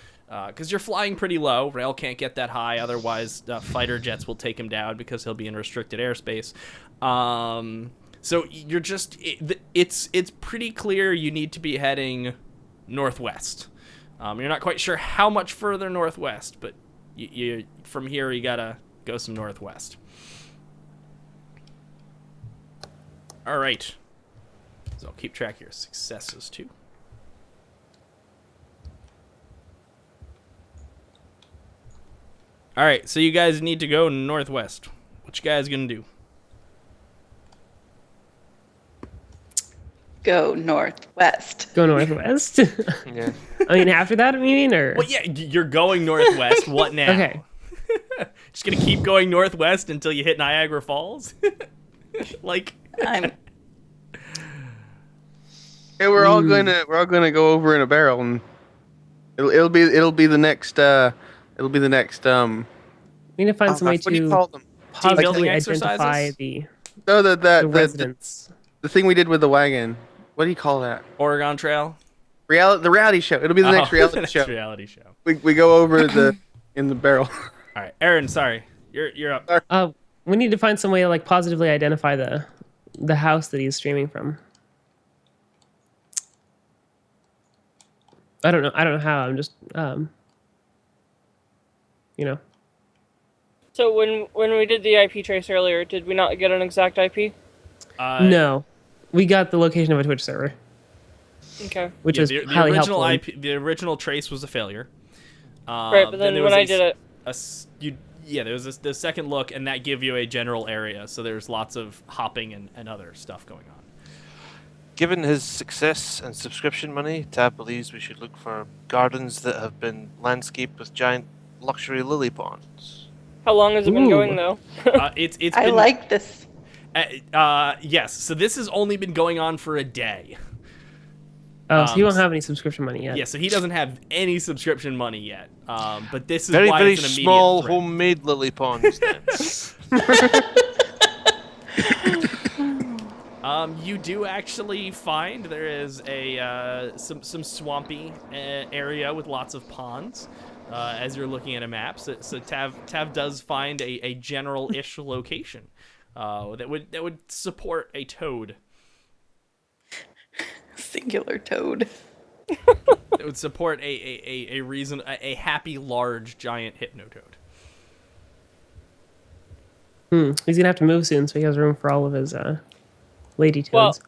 Because you're flying pretty low. Rail can't get that high, otherwise fighter jets will take him down because he'll be in restricted airspace. So you're just... It's pretty clear you need to be heading northwest. You're not quite sure how much further northwest, but you from here you gotta go some northwest. All right. So I'll keep track of your successes too. All right, so you guys need to go northwest. What you guys gonna do? Go northwest. Go northwest. Yeah. I mean, after that, you mean, or Well, yeah, you're going northwest. What now? okay. Just gonna keep going northwest until you hit Niagara Falls? Like, I'm Hey, we're all gonna go over in a barrel, and it'll be the next we We need to find some way what do you to call them? building positively identify exercises? the No, the residents. the thing we did with the wagon. What do you call that? Oregon Trail? The reality show. It'll be the next reality the next show. reality show. We go over in the barrel. All right, Aaron, sorry. You're up. We need to find some way to like positively identify the house that he's streaming from. I don't know how. I'm just So when we did the IP trace earlier, did we not get an exact IP? no. We got the location of a Twitch server, Okay. which Yeah, was the highly original helpful. the original trace was a failure. Right, but then there when was I did it, there was the second look, and that gave you a general area. So there's lots of hopping and other stuff going on. Given his success and subscription money, Tab believes we should look for gardens that have been landscaped with giant luxury lily ponds. how long has it been Ooh. going though? It's I been, like this. yes. So this has only been going on for a day. Oh, so he won't have any subscription money yet. Yeah, so he doesn't have any subscription money yet. But this is Very, why very it's an immediate small threat. homemade lily ponds then. You do actually find there is a some swampy area with lots of ponds. As you're looking at a map, so Tav does find a general-ish location that would support a toad. Singular toad. It would support a happy large giant hypnotoad. He's gonna have to move soon, so he has room for all of his lady toads. Well,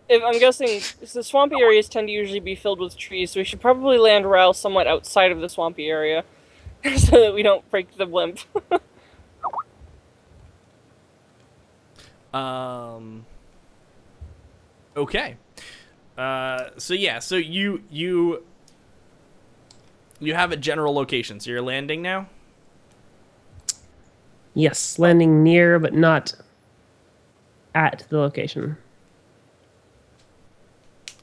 if I'm guessing the swampy areas tend to usually be filled with trees, so we should probably land Ryle somewhat outside of the swampy area, so that we don't break the blimp. Okay. So you have a general location. So you're landing now. Yes, landing near but not at the location.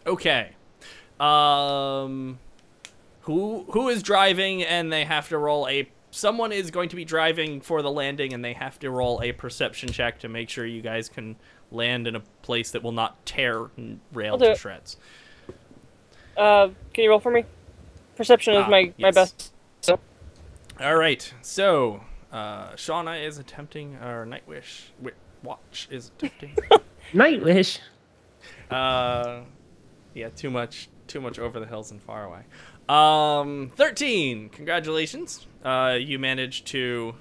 Okay. Who is driving and they have to roll a someone is going to be driving for the landing and they have to roll a perception check to make sure you guys can land in a place that will not tear rail I'll do to it. shreds. Can you roll for me? Perception is my Yes. best. So All right. So, Shauna is attempting or Nightwish Watch is attempting. Nightwish. Yeah, too much over the hills and far away. 13. Congratulations. You managed to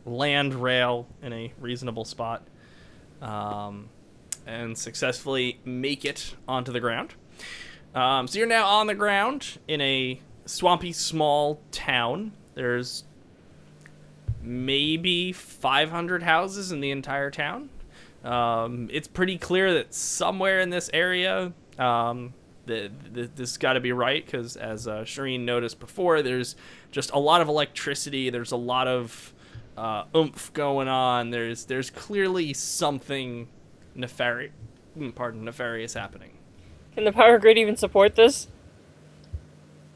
land rail in a reasonable spot, and successfully make it onto the ground. So you're now on the ground in a swampy small town. There's maybe 500 houses in the entire town. It's pretty clear that somewhere in this area, this got to be right, because as Shireen noticed before, there's just a lot of electricity. There's a lot of oomph going on. There's clearly something nefarious happening. can the power grid even support this?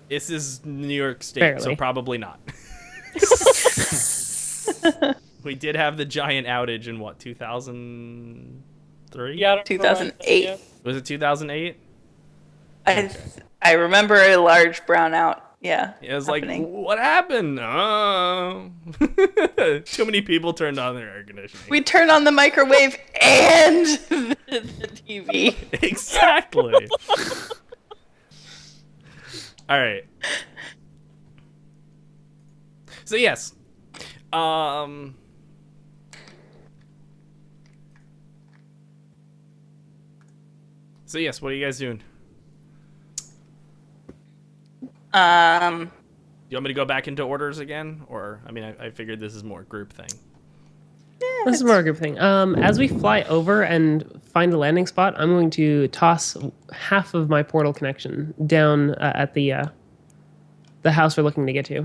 This is New York State, so Barely. probably not. We did have the giant outage in what, 2003? Yeah, I don't remember. 2008. Yeah. Was it 2008? I remember a large brownout. Yeah. It was happening. like, what happened? Oh. Too many people turned on their air conditioning. We turned on the microwave and the TV. Exactly. All right. So yes. So yes, what are you guys doing? You want me to go back into orders again? Or, I mean, I figured this is more group thing. This is more a group thing. As we fly over and find a landing spot, I'm going to toss half of my portal connection down at the house we're looking to get to.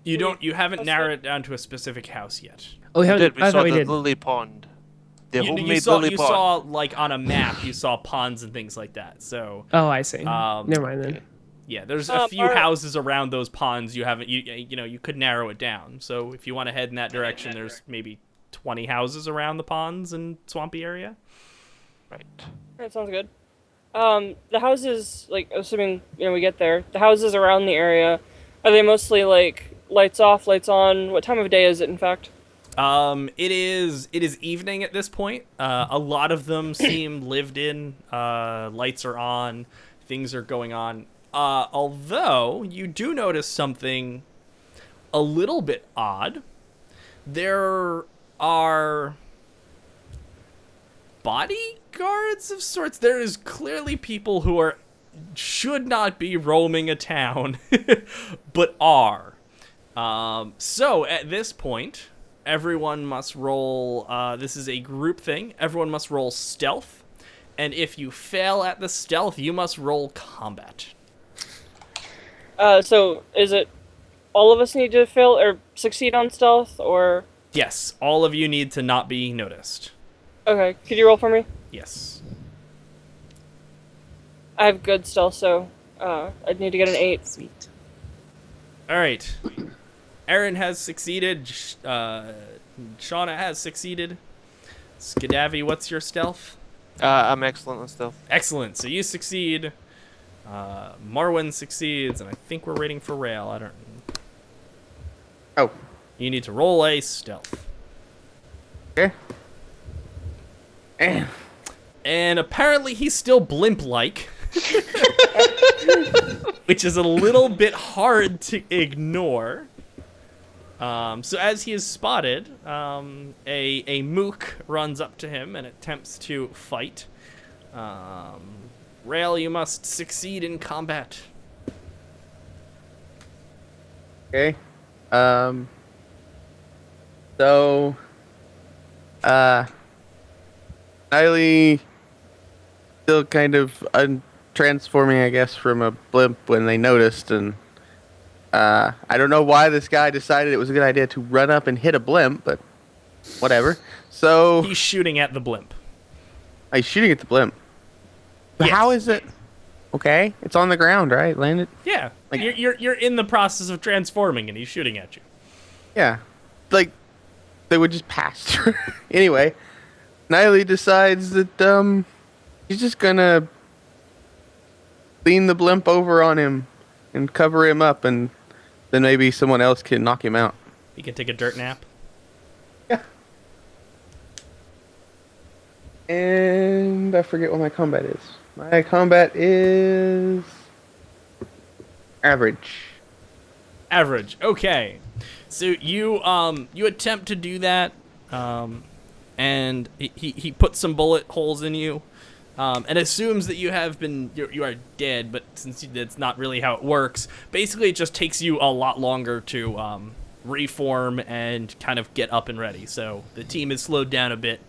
You haven't narrowed it down to a specific house yet. Oh, we We haven't. did. We I saw thought we the did. lily pond. The You homemade saw, lily you pond. saw, like, on a map, you saw ponds and things like that. So, Oh, I see. Um, Never mind then. yeah, there's a few Alright. houses around those ponds. You haven't, you know, you could narrow it down. So if you want to head in that direction, there's maybe 20 houses around the ponds and swampy area. Right. That sounds good. The houses, like, assuming, we get there, the houses around the area, are they mostly, like, lights off, lights on? What time of day is it, in fact? It is evening at this point. A lot of them seem lived in. Lights are on, things are going on. Although you do notice something a little bit odd. There are bodyguards of sorts. There is clearly people who should not be roaming a town, but are. So at this point, everyone must roll. This is a group thing. Everyone must roll stealth, and if you fail at the stealth, you must roll combat. So is it all of us need to fail or succeed on stealth, or... Yes, all of you need to not be noticed. Okay, could you roll for me? Yes. I have good stealth, so I'd need to get an 8. Sweet. All right. Aaron has succeeded. Shauna has succeeded. Skadavi, what's your stealth? I'm excellent on stealth. Excellent. So you succeed. Marwin succeeds, and I think we're waiting for Rail. I don't. Oh, You need to roll a stealth. okay. Eh. And apparently he's still blimp-like. Which is a little bit hard to ignore. So as he is spotted, a mook runs up to him and attempts to fight. Rail, you must succeed in combat. Okay. So Niley still kind of transforming, I guess, from a blimp when they noticed, and I don't know why this guy decided it was a good idea to run up and hit a blimp, but whatever. So He's shooting at the blimp. he's shooting at the blimp. But Yes. how is it? Okay, it's on the ground, right? Landed. Yeah, Like- you're in the process of transforming, and he's shooting at you. Yeah, like they would just pass through. Anyway, Niley decides that he's just gonna lean the blimp over on him and cover him up, and then maybe someone else can knock him out. He can take a dirt nap. Yeah. And I forget what my combat is. My combat is average. Average. Okay. So you attempt to do that, and he puts some bullet holes in you, and assumes that you are dead. But since that's not really how it works, basically it just takes you a lot longer to reform and kind of get up and ready. So the team is slowed down a bit,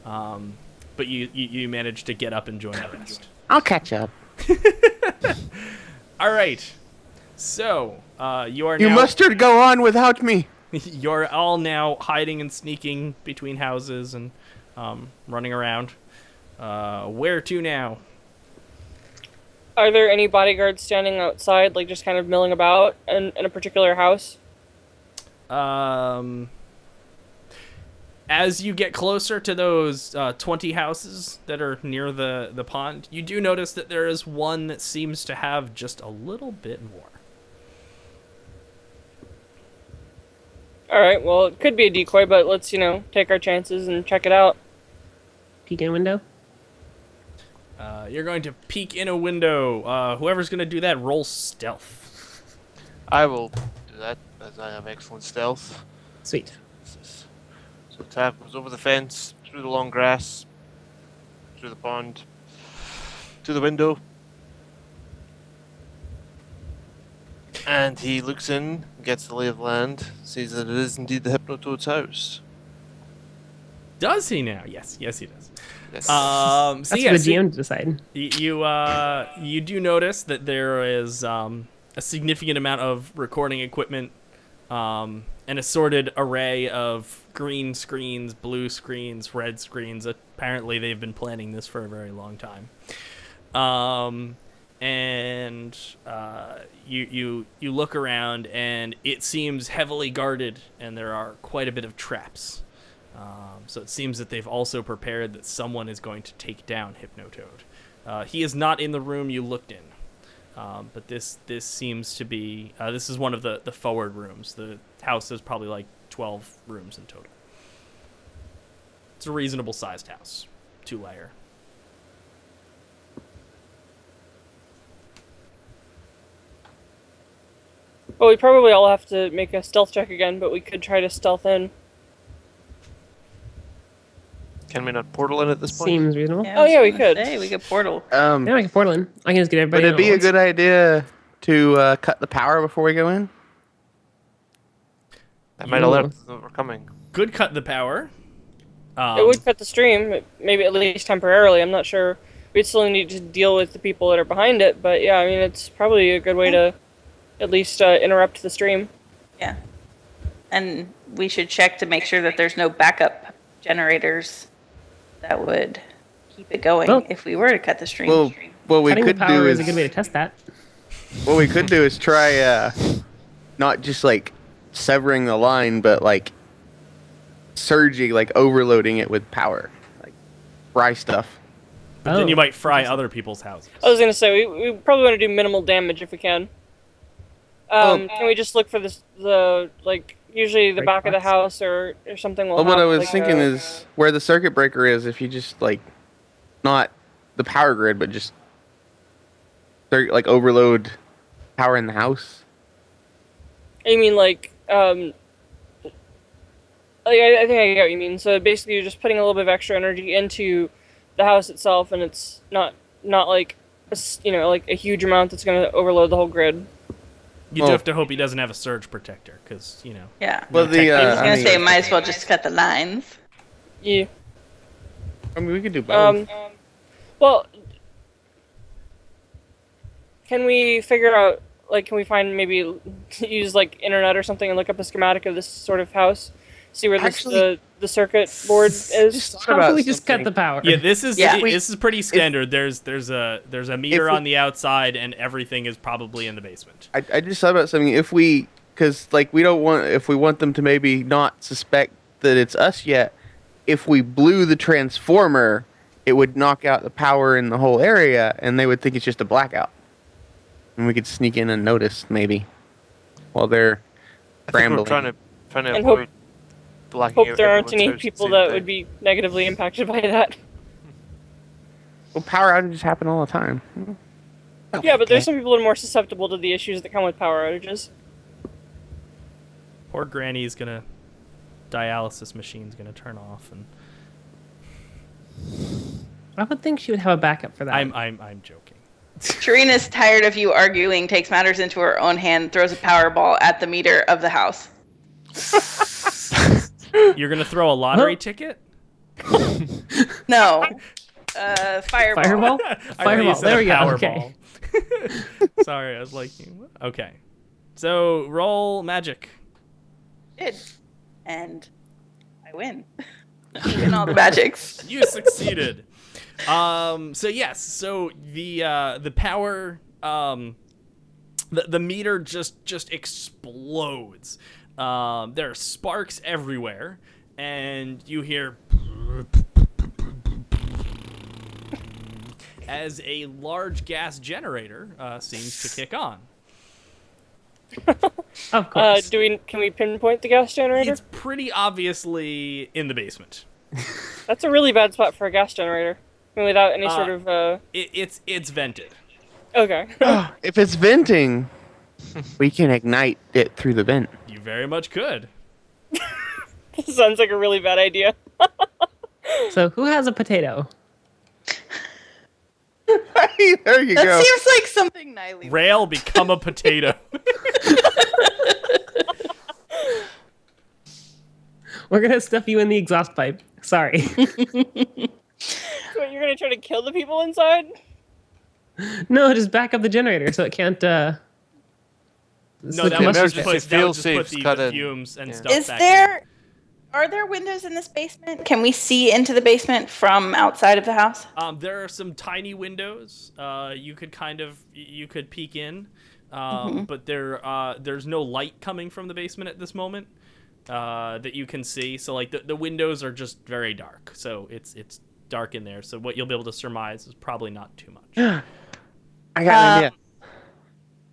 but you manage to get up and join the rest. I'll catch up. All right. So you are You now. mustard go on without me. You're all now hiding and sneaking between houses and running around. Where to now? Are there any bodyguards standing outside, like just kind of milling about in a particular house? As you get closer to those 20 houses that are near the pond, you do notice that there is one that seems to have just a little bit more. All right, well, it could be a decoy, but let's, take our chances and check it out. Peek in a window. You're going to peek in a window. Whoever's going to do that, roll stealth. I will do that, as I have excellent stealth. Sweet. So Tav goes over the fence, through the long grass, through the pond, to the window. And he looks in, gets the lay of the land, sees that it is indeed the Hypnotoad's house. Does he now? Yes, he does. Yes. So That's for the yes, GM to decide. you do notice that there is a significant amount of recording equipment, an assorted array of green screens, blue screens, red screens. Apparently, they've been planning this for a very long time. And you look around, and it seems heavily guarded, and there are quite a bit of traps. So it seems that they've also prepared that someone is going to take down Hypnotoad. He is not in the room you looked in, but this seems to be this is one of the forward rooms. The house is probably like 12 rooms in total. It's a reasonable sized house, 2-layer. Well, we probably all have to make a stealth check again, but we could try to stealth in. Can we not portal in at this point? Seems reasonable. Oh, yeah, we could. Say, we could portal. Yeah, I can portal in. I can just get everybody. Would it in be at a once. good idea to cut the power before we go in? That might alert them that we're coming. Could cut the power. It would cut the stream, maybe at least temporarily. I'm not sure. We'd still need to deal with the people that are behind it, but yeah, I mean, it's probably a good way to at least interrupt the stream. Yeah. And we should check to make sure that there's no backup generators that would keep it going Well- if we were to cut the stream. Well, what we Cutting the could power do is a good way to test that. what we could do is try not just like severing the line, but like surging, like overloading it with power, like fry stuff. But then Oh. you might fry other people's houses. I was gonna say we probably want to do minimal damage if we can. Can we just look for usually the Break back of the box? house or something? Well, what I was thinking is where the circuit breaker is. If you just like not the power grid, but just like overload power in the house. I mean, I think I get what you mean. So basically, you're just putting a little bit of extra energy into the house itself, and it's not like like a huge amount that's going to overload the whole grid. You do Well- have to hope he doesn't have a surge protector, because Yeah. Well, the I was I gonna mean, say, might as well just cut the lines. Yeah. I mean, we could do both. Well, can we figure out, like, can we find maybe use like internet or something and look up a schematic of this sort of house, see where Actually, the circuit board Just is? thought How about about we just cut something. the power? Yeah, this is Yeah. this is pretty standard. There's a meter we- on the outside, and everything is probably in the basement. I just thought about something. If we, because like we don't want, if we want them to maybe not suspect that it's us yet, if we blew the transformer, it would knock out the power in the whole area, and they would think it's just a blackout. And we could sneak in and notice maybe while they're I think we're scrambling. trying to And hope- avoid blacking Hope out there aren't everyone's any house at the people same that time. would be negatively impacted by that. Well, power outages happen all the time. Yeah, but there's some people that are more susceptible to the issues that come with power outages. Poor Granny's gonna dialysis machine's gonna turn off, and I would think she would have a backup for that. I'm joking. Sharina's tired of you arguing, takes matters into her own hand, throws a power ball at the meter of the house. You're gonna throw a lottery ticket? No. Fireball. Fireball? I thought you Fireball. said There a we go. Powerball. Okay. Sorry, I was like, okay. So roll magic. Did. And I win. I win all the magics. You succeeded. So yes, so the power the meter just explodes. There are sparks everywhere, and you hear as a large gas generator seems to kick on. Of course. Can we pinpoint the gas generator? It's pretty obviously in the basement. That's a really bad spot for a gas generator. I mean, without any sort of It's vented. Okay. If it's venting, we can ignite it through the vent. You very much could. Sounds like a really bad idea. So who has a potato? There you That go. seems like something Niley. Rail, become a potato. We're gonna stuff you in the exhaust pipe. Sorry. So you're gonna try to kill the people inside? No, just back up the generator so it can't. No, so that would just emergency put, that would just put fail-safes the cut in. fumes and Yeah. stuff Is back there... Are there windows in this basement? Can we see into the basement from outside of the house? There are some tiny windows. You could peek in, but there's no light coming from the basement at this moment that you can see. So like the windows are just very dark. So it's dark in there. So what you'll be able to surmise is probably not too much. I got an idea.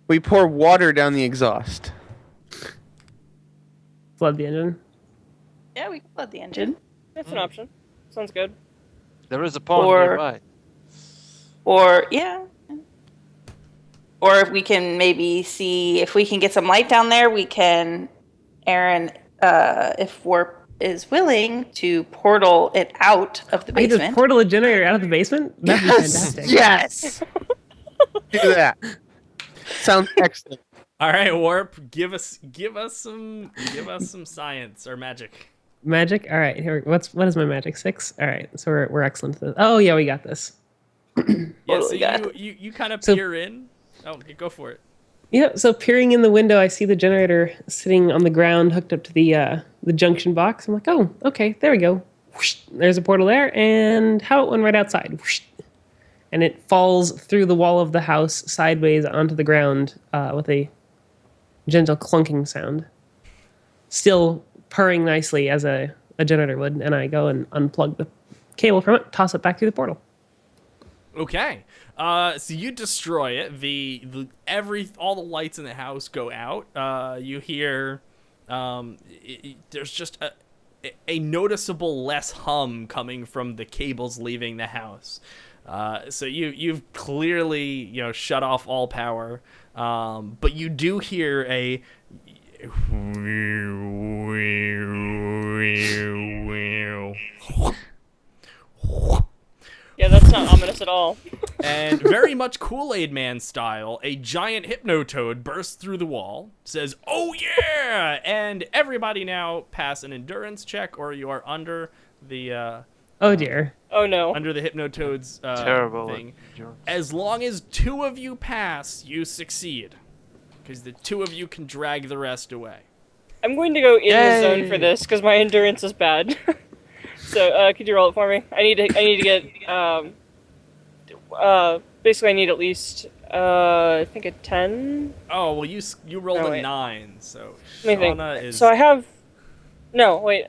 We pour water down the exhaust. flood the engine. Yeah, we can flood the engine. That's an option. Sounds good. There is a pond Or- nearby. Or, yeah. Or if we can maybe see if we can get some light down there, we can, Aaron, if Warp is willing, to portal it out of the I just basement. portal a generator out of the basement? That'd be fantastic. Yes. Do that. Sounds excellent. All right, Warp, give us some science or magic. Magic? All right. Here. What is my magic? 6? All right. So we're excellent at this. Oh yeah, we got this. Yeah, so Totally got you kind of So- peer in. Oh, go for it. Yeah. So peering in the window, I see the generator sitting on the ground, hooked up to the junction box. I'm like, oh, okay, there we go. Whoosh, there's a portal there, and how about one right outside? Whoosh. And it falls through the wall of the house sideways onto the ground with a gentle clunking sound. Still purring nicely as a generator would, and I go and unplug the cable from it, toss it back through the portal. Okay. So you destroy it. All the lights in the house go out. You hear there's just a noticeable less hum coming from the cables leaving the house. So you've clearly shut off all power. But you do hear a Yeah, that's not ominous at all. and very much Kool-Aid Man style, a giant Hypnotoad bursts through the wall, says, "Oh yeah!" And everybody now pass an endurance check or you are under the Oh dear. Oh no. under the Hypnotoad's Terrible. thing. endurance. As long as 2 of you pass, you succeed, because the 2 of you can drag the rest away. I'm going to go in the zone Yay. for this because my endurance is bad. So could you roll it for me? I need to get basically I need at least I think a 10. Oh well, you rolled Oh, a wait. 9, so Let me Shauna think. is So I have no wait.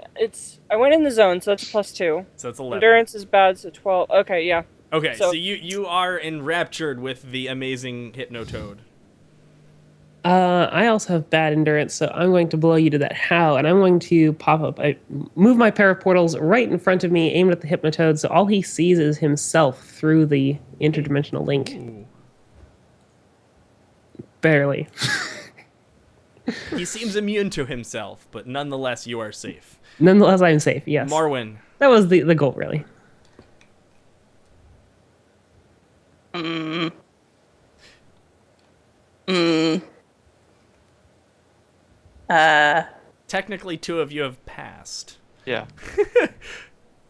I went in the zone, so that's a +2. so it's 11. Endurance is bad, so 12. Okay, yeah. Okay, so so- you are enraptured with the amazing Hypnotoad. I also have bad endurance, so I'm going to blow you to that how, and I'm going to pop up. I move my pair of portals right in front of me, aimed at the Hypnotoad, so all he sees is himself through the interdimensional link. Ooh. Barely. He seems immune to himself, but nonetheless, you are safe. Nonetheless, I'm safe. Yes. Marwyn, That was the goal, really. technically 2 of you have passed. Yeah.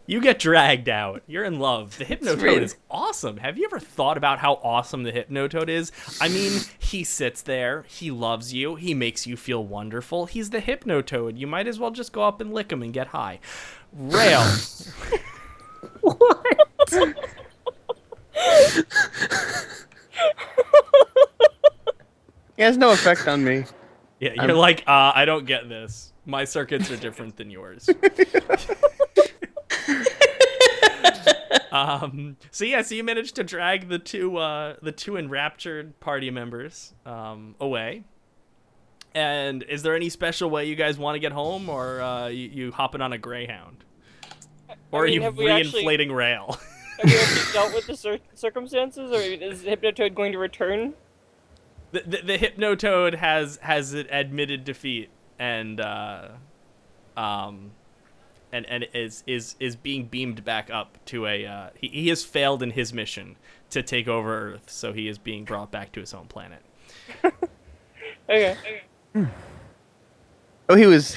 You get dragged out. You're in love. The Hypnotoad really- is awesome. Have you ever thought about how awesome the Hypnotoad is? I mean, he sits there, he loves you, he makes you feel wonderful. He's the Hypnotoad. You might as well just go up and lick him and get high. Rail. What? He has no effect on me. Yeah, you're like, I don't get this. My circuits are different than yours. So you managed to drag the two enraptured party members away. And is there any special way you guys want to get home, or you hopping on a Greyhound, or I mean, are you have we actually- reinflating rail? Have you actually dealt with the circumstances, or is Hypnotoad going to return? The Hypnotoad has admitted defeat and is being beamed back up to a he has failed in his mission to take over Earth, so he is being brought back to his own planet. Okay. Oh, he was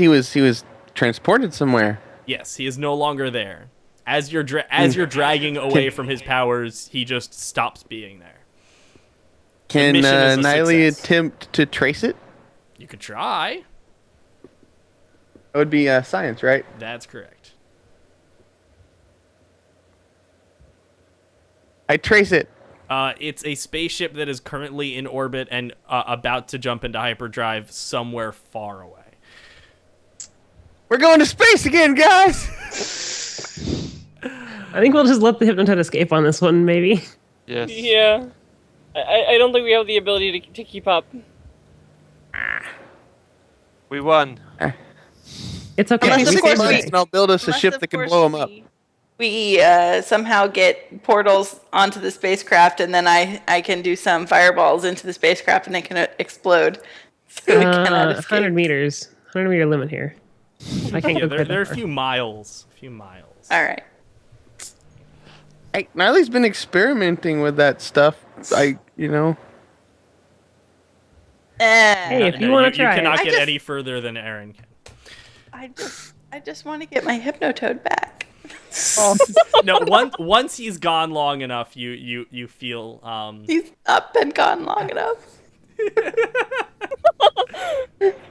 transported somewhere. Yes, he is no longer there. As you're dragging away from his powers, he just stops being there. Can mission is a Niley success. attempt to trace it? You could try. That would be science, right? That's correct. I trace it. It's a spaceship that is currently in orbit and about to jump into hyperdrive somewhere far away. We're going to space again, guys. I think we'll just let the Hypnotoad escape on this one, maybe. Yes. Yeah. I don't think we have the ability to keep up. We won. It's okay. Unless, Give of me course, 6 we- months and I'll build us a Unless, ship of that can course, blow him up. We somehow get portals onto the spacecraft, and then I can do some fireballs into the spacecraft, and they can explode. So we cannot escape. 100 meters. 100 meter limit here. I can't Yeah, go there quite are a that far. few miles. All right. Hey, Niley's been experimenting with that stuff. Hey, if you want to try you cannot I get just- any further than Aaron can. I just want to get my Hypnotoad back. No, once he's gone long enough, you feel He's not been gone long enough.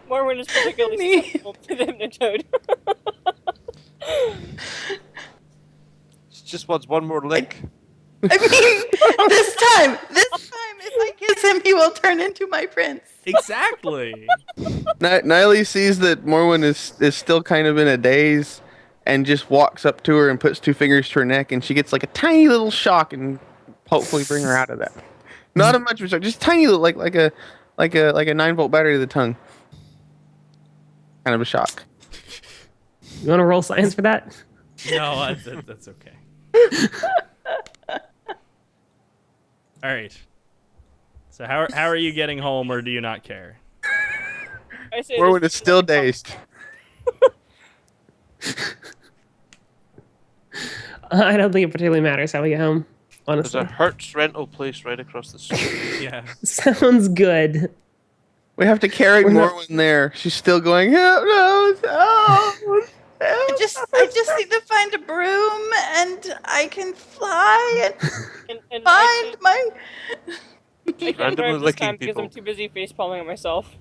Morwen is particularly Me. susceptible to the Hypnotoad. Just wants one more lick. I mean, this time, if I kiss him, he will turn into my prince. exactly. Niley sees that Morwen is still kind of in a daze and just walks up to her and puts 2 fingers to her neck, and she gets like a tiny little shock and hopefully bring her out of that. Not a much of a shock, just tiny little, like a 9-volt battery to the tongue. Kind of a shock. You want to roll science for that? No, that's okay. All right. So how are you getting home, or do you not care? I say Morwen this- is still dazed. I don't think it particularly matters how we get home, There's honestly. a Hertz rental place right across the street. Yeah. Sounds good. We have to carry We're not- Morwen there. She's still going, oh, no, I just need to find a broom and I can fly And and find my. I can't Randomly drive this licking time because I'm people. too busy face palming at myself.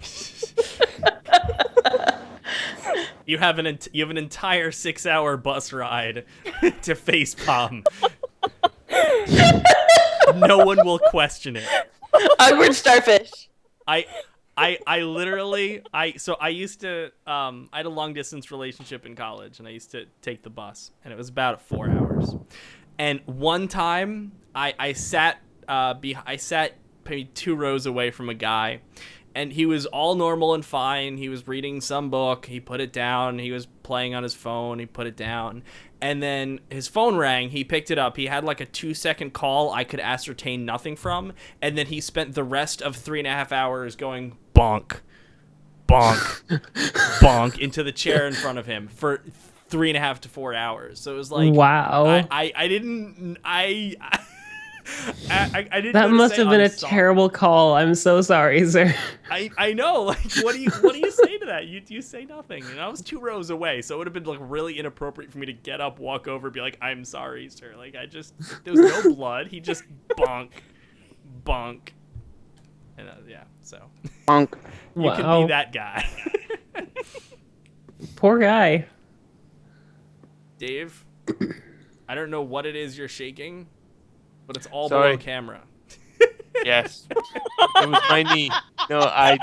You have an entire 6-hour bus ride to facepalm. No one will question it. Awkward starfish. I literally so I used to I had a long distance relationship in college, and I used to take the bus, and it was about 4 hours. And one time I sat maybe 2 rows away from a guy, and he was all normal and fine. He was reading some book. He put it down. He was playing on his phone. He put it down. And then his phone rang. He picked it up. He had like a 2-second call I could ascertain nothing from. And then he spent the rest of 3.5 hours going bonk, bonk, bonk into the chair in front of him for 3.5 to 4 hours. So it was like, Wow. I didn't That know to must say have been I'm a sorry. terrible call. I'm so sorry, sir. I know, like, what do you say to that? You say nothing. And I was 2 rows away, so it would have been like really inappropriate for me to get up, walk over, be like, "I'm sorry, sir." Like, there was no blood. He just bonk, bonk, and yeah. So Bonk. you could Wow. be that guy, Poor guy. Dave. I don't know what it is you're shaking, but it's all Sorry. below camera. Yes. It was my knee. No, I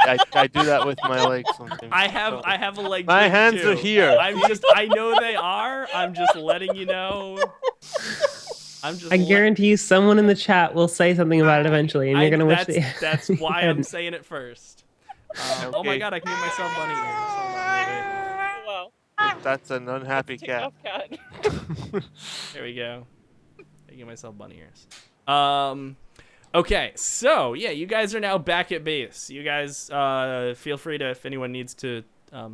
do that with my legs sometimes. I have So- a leg. My drink, hands too. are here. I know they are. I'm just letting you know. I'm just. I guarantee you someone in the chat will say something about it eventually, and you're going to wish That's they why I'm hadn't. saying it first. Oh my Okay. god, I can give myself bunny ears. Hold on, Oh, wow. That's an unhappy Tick cat. off cat. there we go. I can give myself bunny ears. Okay, so yeah, you guys are now back at base. You guys feel free to, if anyone needs to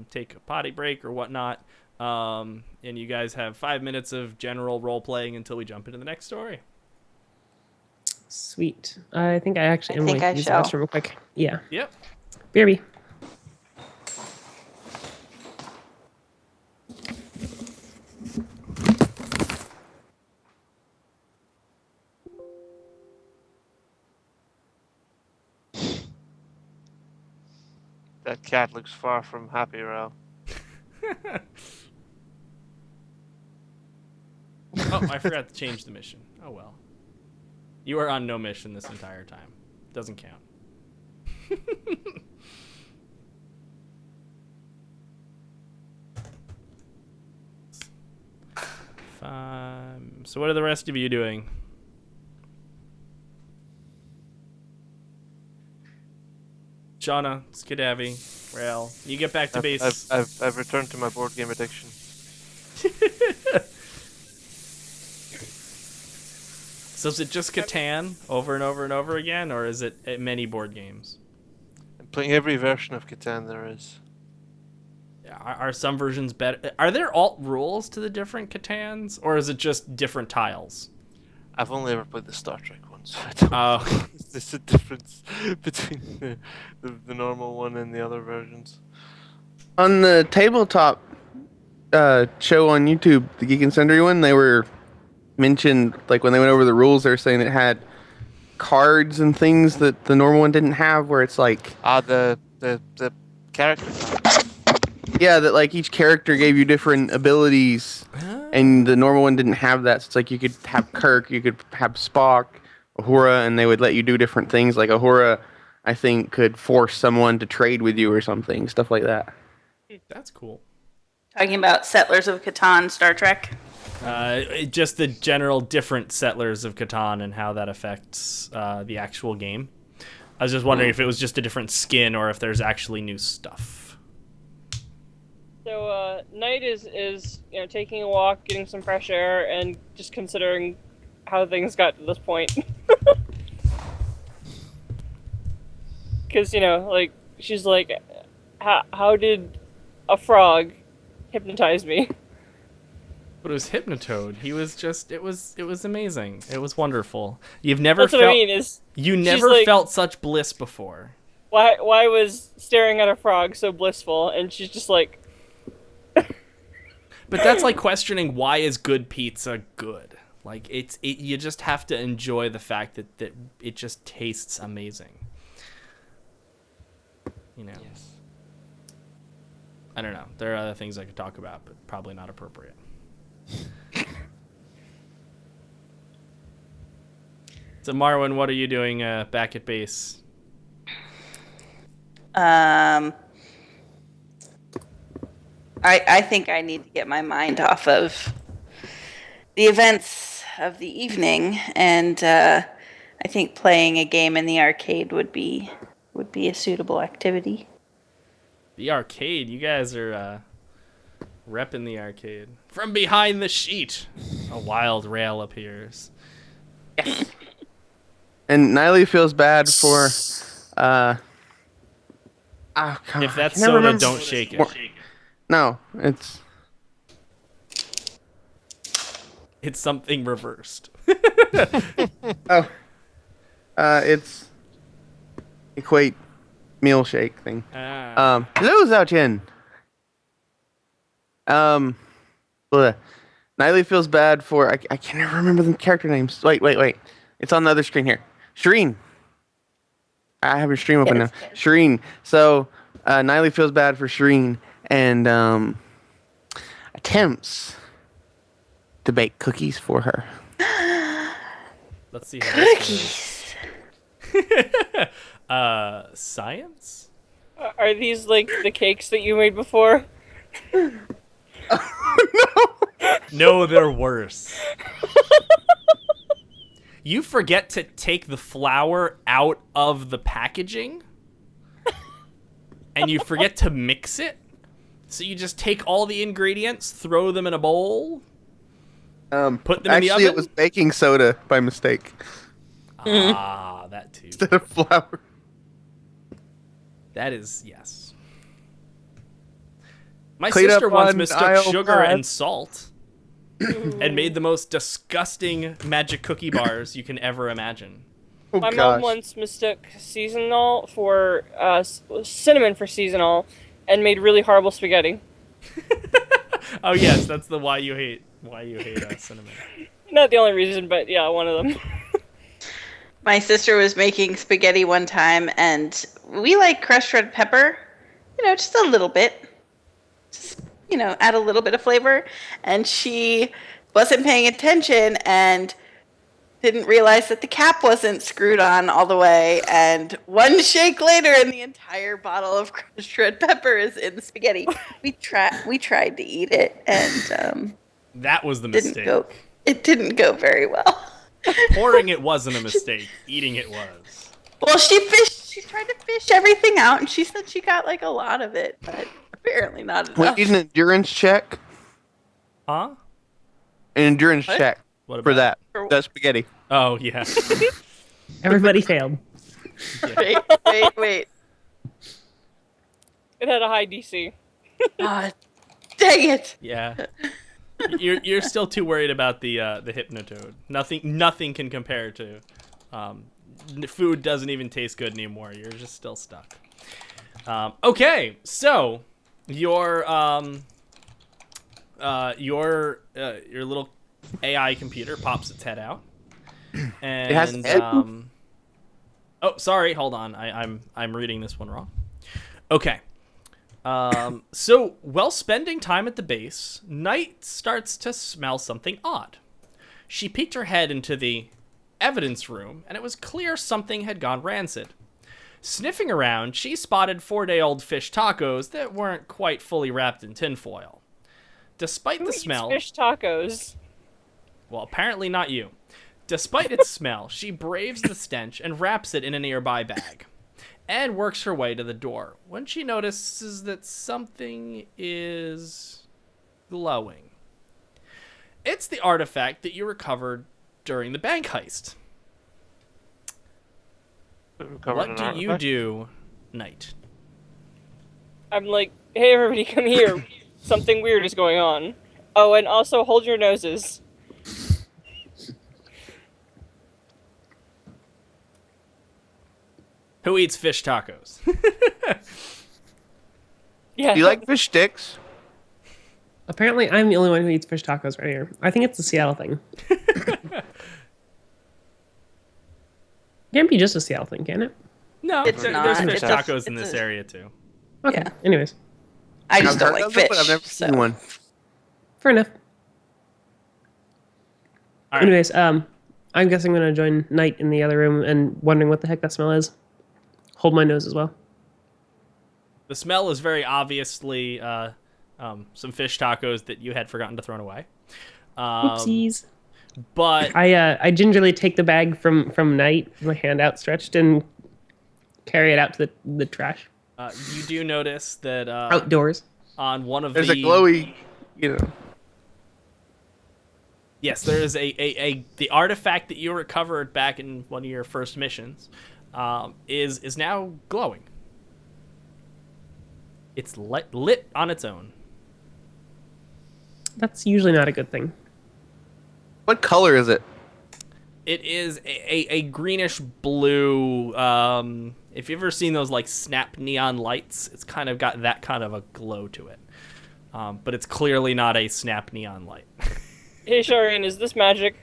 take a potty break or whatnot. And you guys have 5 minutes of general role playing until we jump into the next story. Sweet. I think I actually am I think going I to use the shall. restroom real quick. Yeah. Yep. BRB. That cat looks far from happy, Ralph. Oh, I forgot to change the mission. Oh well. You are on no mission this entire time. Doesn't count. So what are the rest of you doing? Shauna, Skadavi, Rail, you get back to base. I've returned to my board game addiction. So is it just Catan over and over and over again, or is it many board games? I'm playing every version of Catan there is. Are some versions better? Are there alt rules to the different Catans, or is it just different tiles? I've only ever played the Star Trek ones. So I don't Oh. There's a difference between the normal one and the other versions. On the tabletop show on YouTube, the Geek and Sundry one, they were mentioned, like when they went over the rules, they were saying it had cards and things that the normal one didn't have, where it's like, The character. yeah, that like each character gave you different abilities, and the normal one didn't have that. So it's like you could have Kirk, you could have Spock, Uhura, and they would let you do different things. Like Uhura, I think, could force someone to trade with you or something, stuff like that. That's cool. Talking about Settlers of Catan, Star Trek. Just the general different Settlers of Catan and how that affects the actual game. I was just wondering if it was just a different skin or if there's actually new stuff. So Knight is taking a walk, getting some fresh air, and just considering how things got to this point. Because like she's like, how did a frog hypnotize me? But it was Hypnotoad. He was just it was amazing. It was wonderful. You've never That's felt what I mean. Is you she's never like, felt such bliss before. why was staring at a frog so blissful? And she's just like, But that's like questioning why is good pizza good? Like you just have to enjoy the fact that it just tastes amazing. You know. Yes. I don't know. There are other things I could talk about, but probably not appropriate. So Marwin, what are you doing back at base? I think I need to get my mind off of the events of the evening, and I think playing a game in the arcade would be a suitable activity. The arcade. You guys are repping the arcade. From behind the sheet, a wild rail appears. And Niley feels bad for. Oh, God, If that's I can never soda, remember. don't shake it. No, it's. It's something reversed. Oh. It's. Equate meal shake thing. Hello, Zhao Chen. Bleh. Niley feels bad for. I can never remember the character names. Wait. It's on the other screen here. Shireen. I have your stream open now. Shireen. So, Niley feels bad for Shireen and attempts to bake cookies for her. Let's see how this goes. Science? Are these like the cakes that you made before? No, they're worse. You forget to take the flour out of the packaging, and you forget to mix it. So you just take all the ingredients, throw them in a bowl, put them in the oven. Actually, it was baking soda by mistake Ah, that too. instead of flour. That is, yes. My Cleaned sister up once on mistook aisle sugar 5. and salt and made the most disgusting magic cookie bars you can ever imagine. Oh, My mom gosh. once mistook seasonal for cinnamon for seasonal, and made really horrible spaghetti. Oh yes, that's the why you hate cinnamon. Not the only reason, but yeah, one of them. My sister was making spaghetti one time, and we like crushed red pepper, just a little bit. Just, add a little bit of flavor. And she wasn't paying attention and didn't realize that the cap wasn't screwed on all the way. And one shake later, and the entire bottle of crushed red pepper is in the spaghetti. We tried to eat it, and That was the mistake. it didn't go very well. Pouring it wasn't a mistake. Eating it was. Well, she tried to fish everything out, and she said she got like a lot of it, but apparently not enough. We need an endurance check. Huh? An endurance check What for about that. That spaghetti. Oh yeah. Everybody failed. Wait. It had a high DC. Ah, dang it. Yeah. You're still too worried about the Hypnotoad. Nothing can compare to. Food doesn't even taste good anymore. You're just still stuck. Okay, so your little AI computer pops its head out, and It has a head? Oh, sorry. Hold on. I'm reading this one wrong. Okay. So while spending time at the base, Knight starts to smell something odd. She peeked her head into the evidence room, and it was clear something had gone rancid. Sniffing around, she spotted 4-day-old fish tacos that weren't quite fully wrapped in tinfoil. Despite Who the eats smell, fish tacos? well, apparently not you. Despite its smell, she braves the stench and wraps it in a nearby bag, and works her way to the door when she notices that something is glowing. It's the artifact that you recovered during the bank heist. What do you do, Knight? I'm like, hey everybody, come here. Something weird is going on. Oh, and also hold your noses. Who eats fish tacos? Yeah. Do you like fish sticks? Apparently, I'm the only one who eats fish tacos right here. I think it's a Seattle thing. Can't be just a Seattle thing, can it? No, It's there's not. fish It's a- tacos in it's this a- area too. Okay. Yeah. Anyways, I just I've don't heard like of it, fish. but I've never so. seen one. fair enough. All right. Anyways, I guess I'm gonna join Knight in the other room and wondering what the heck that smell is. Hold my nose as well. The smell is very obviously some fish tacos that you had forgotten to throw away. Oopsies. But I gingerly take the bag from Knight, my hand outstretched, and carry it out to the trash you do notice that outdoors. on one of There's the a glowy, you know. yes, there is the artifact that you recovered back in one of your first missions is now glowing. It's lit on its own. That's usually not a good thing. What color is it? It is a greenish blue. If you've ever seen those like snap neon lights, it's kind of got that kind of a glow to it. But it's clearly not a snap neon light. Hey, Sharian, is this magic?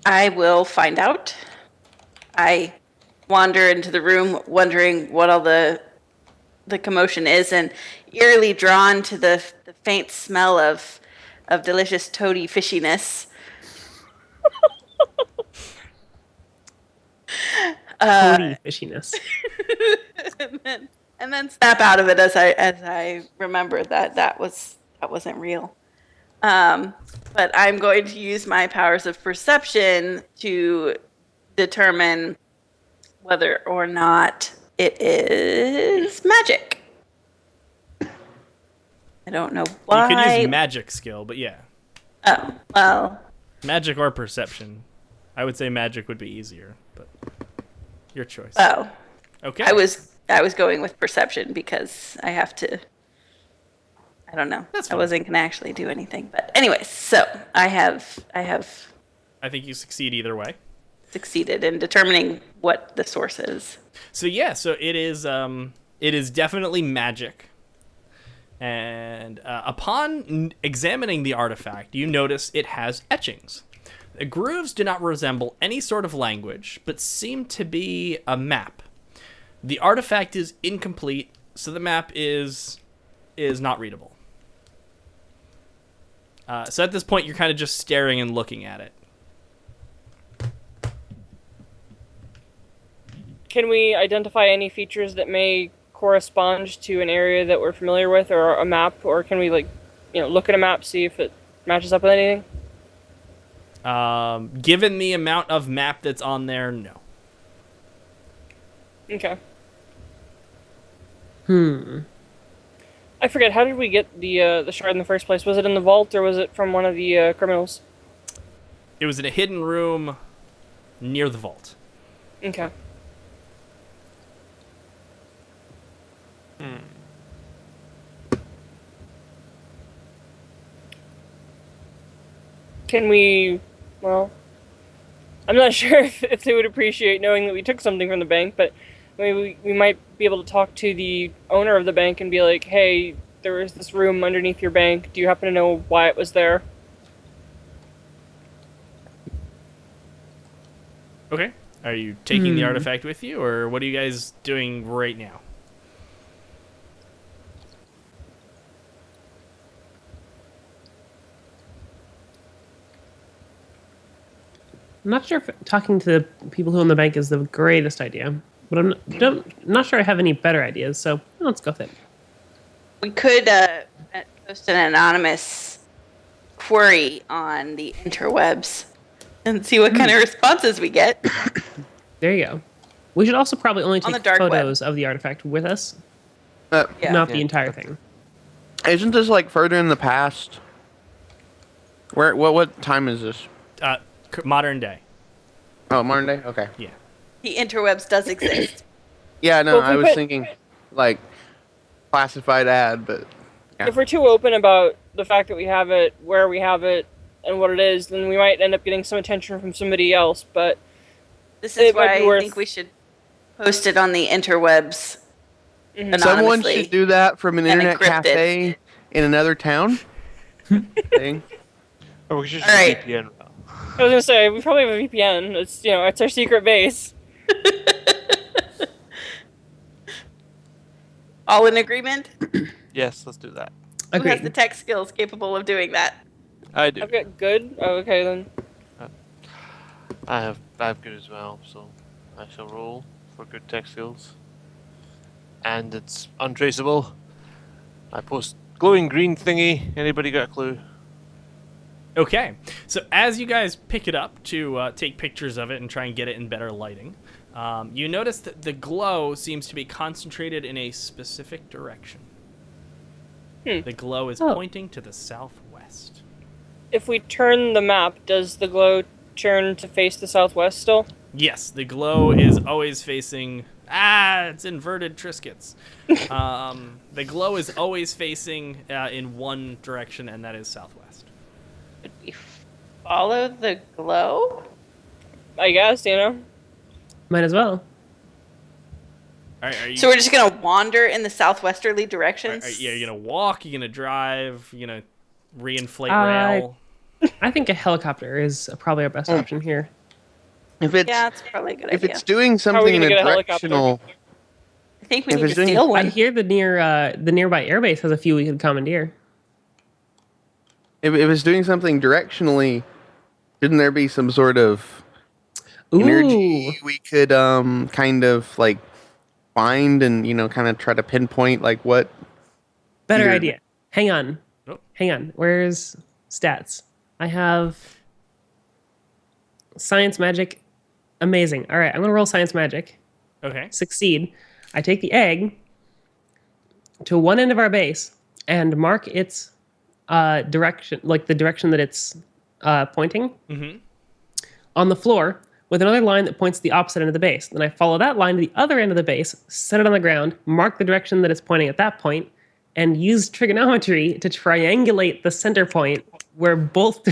I will find out. I wander into the room wondering what all the commotion is, and eerily drawn to the faint smell of delicious toady fishiness. Toady fishiness. and then snap out of it as I remember that wasn't real. But I'm going to use my powers of perception to determine whether or not it is magic. I don't know why. You could use magic skill, but yeah, Oh, well, magic or perception. I would say magic would be easier, but your choice. well, Okay. I was going with perception because I have to. I don't know. That's I fine. wasn't gonna actually do anything, but anyways, so I have I think you succeed either way. succeeded in determining what the source is. So yeah, so it is definitely magic. And upon examining the artifact, you notice it has etchings. The grooves do not resemble any sort of language, but seem to be a map. The artifact is incomplete, so the map is not readable. So at this point, you're kind of just staring and looking at it. Can we identify any features that may correspond to an area that we're familiar with, or a map, or can we look at a map, see if it matches up with anything? Given the amount of map that's on there, no. Okay. Hmm. I forget, how did we get the shard in the first place? Was it in the vault, or was it from one of the criminals? It was in a hidden room near the vault. Okay. Can we, well, I'm not sure if they would appreciate knowing that we took something from the bank, but maybe we might be able to talk to the owner of the bank and be like, hey, there was this room underneath your bank. Do you happen to know why it was there? Okay. Are you taking the artifact with you, or what are you guys doing right now? I'm not sure if talking to the people who own the bank is the greatest idea, but I'm not sure I have any better ideas. So let's go with it. We could post an anonymous query on the interwebs and see what kind of responses we get. There you go. We should also probably only On take the dark web. photos of the artifact with us, Yeah. not the entire thing. Isn't this like further in the past? What time is this? Modern day. Oh, modern day. Okay. Yeah. The interwebs does exist. Yeah, no, Well, if I we was put- thinking like classified ad, but If we're too open about the fact that we have it, where we have it, and what it is, then we might end up getting some attention from somebody else. But This It is might why be I worth- think we should post it on the interwebs Someone anonymously. should do that from an and internet encrypted. cafe in another town. Thing. Or we should All right. VPN. I was gonna say we probably have a VPN. It's it's our secret base. All in agreement? Yes, let's do that. Who has Agreed. the tech skills capable of doing that? I do. Okay, good. Oh, okay then. I have good as well, so I shall roll for good tech skills. And it's untraceable. I post glowing green thingy. Anybody got a clue? Okay, so as you guys pick it up to take pictures of it and try and get it in better lighting, you notice that the glow seems to be concentrated in a specific direction. The glow is pointing to the southwest. If we turn the map, does the glow turn to face the southwest still? Yes, the glow is always facing... it's inverted Triscuits. The glow is always facing in one direction, and that is southwest. Would we follow the glow? I guess, Might as well. Are you, So we're just gonna wander in the southwesterly directions? you're going to walk, you're going to drive, you're going to reinflate rail? I think a helicopter is probably our best option here. If it's Yeah, it's probably a good if idea. it's doing How are something we in gonna a get a helicopter? directional, I think we if need it's to doing- steal I one. hear the nearby airbase has a few we could commandeer. if it's doing something directionally, shouldn't there be some sort of Ooh, energy we could kind of like find and kind of try to pinpoint like what? better Either- idea. Hang on. Oh. Hang on. Where's stats? I have science magic. Amazing. All right, I'm gonna roll science magic. Okay. Succeed. I take the egg to one end of our base and mark its direction, like the direction that it's pointing, on the floor with another line that points to the opposite end of the base. Then I follow that line to the other end of the base, set it on the ground, mark the direction that it's pointing at that point, and use trigonometry to triangulate the center point where both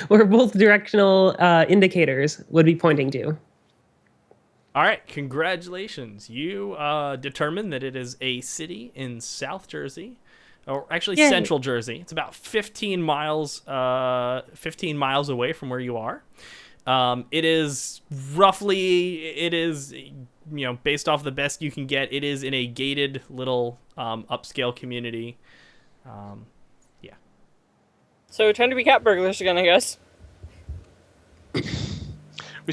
where both directional indicators would be pointing to. All right, congratulations. You determined that it is a city in South Jersey, or actually Yay. Central Jersey. It's about 15 miles away from where you are. It is based off the best you can get, it is in a gated little upscale community. So time to be cat burglars again, I guess. We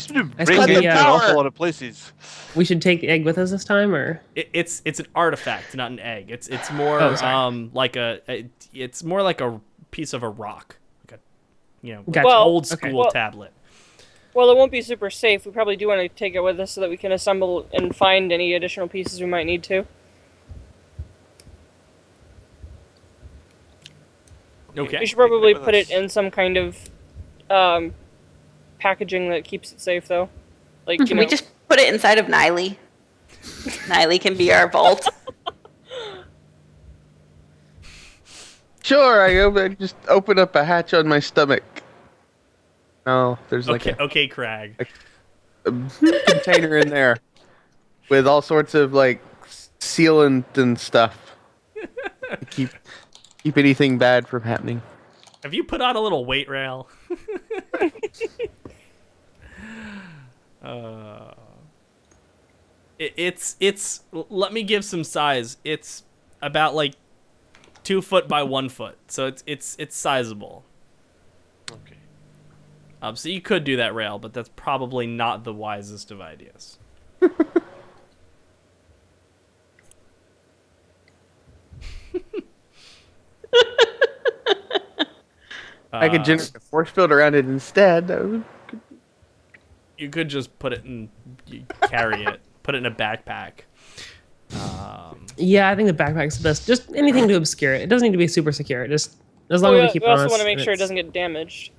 seem to I break suppose into the, an awful lot of places. We should take the egg with us this time, or It's an artifact, not an egg. It's more like it's more like a piece of a rock, like a Gotcha. Well, old okay. school tablet. Well, it won't be super safe. We probably do want to take it with us so that we can assemble and find any additional pieces we might need to. Okay. We should probably with put us. it in some kind of packaging that keeps it safe, though. Like, Can we just put it inside of Niley? Niley can be our vault. Sure, I just open up a hatch on my stomach. No, there's like Okay, Crag. a container in there with all sorts of like sealant and stuff. Keep anything bad from happening. Have you put on a little weight rail? It's let me give some size. It's about like 2 foot by 1 foot, so it's sizable. Okay. So you could do that rail, but that's probably not the wisest of ideas. I could generate a force field around it instead. That would- You could just put it in, you carry it, put it in a backpack. yeah, I think the backpack's the best. Just anything to obscure it. It doesn't need to be super secure. Just as long as we keep we it on also us want to make and sure it it's- doesn't get damaged.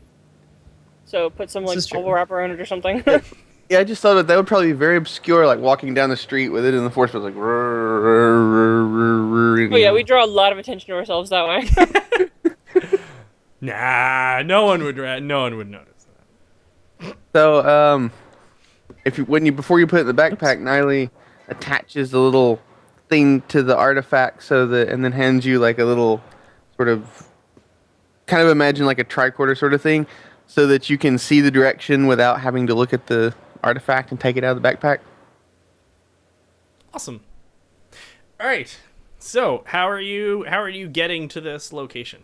So put some like is true. bubble wrap around it or something. Yeah, I just thought that would probably be very obscure, like walking down the street with it in the force field, like. Oh yeah, we draw a lot of attention to ourselves that way. Nah, no one would notice that. So, before you put it in the backpack, Niley attaches the little thing to the artifact and then hands you like a little sort of kind of imagine like a tricorder sort of thing so that you can see the direction without having to look at the artifact and take it out of the backpack. Awesome. All right. So, how are you getting to this location?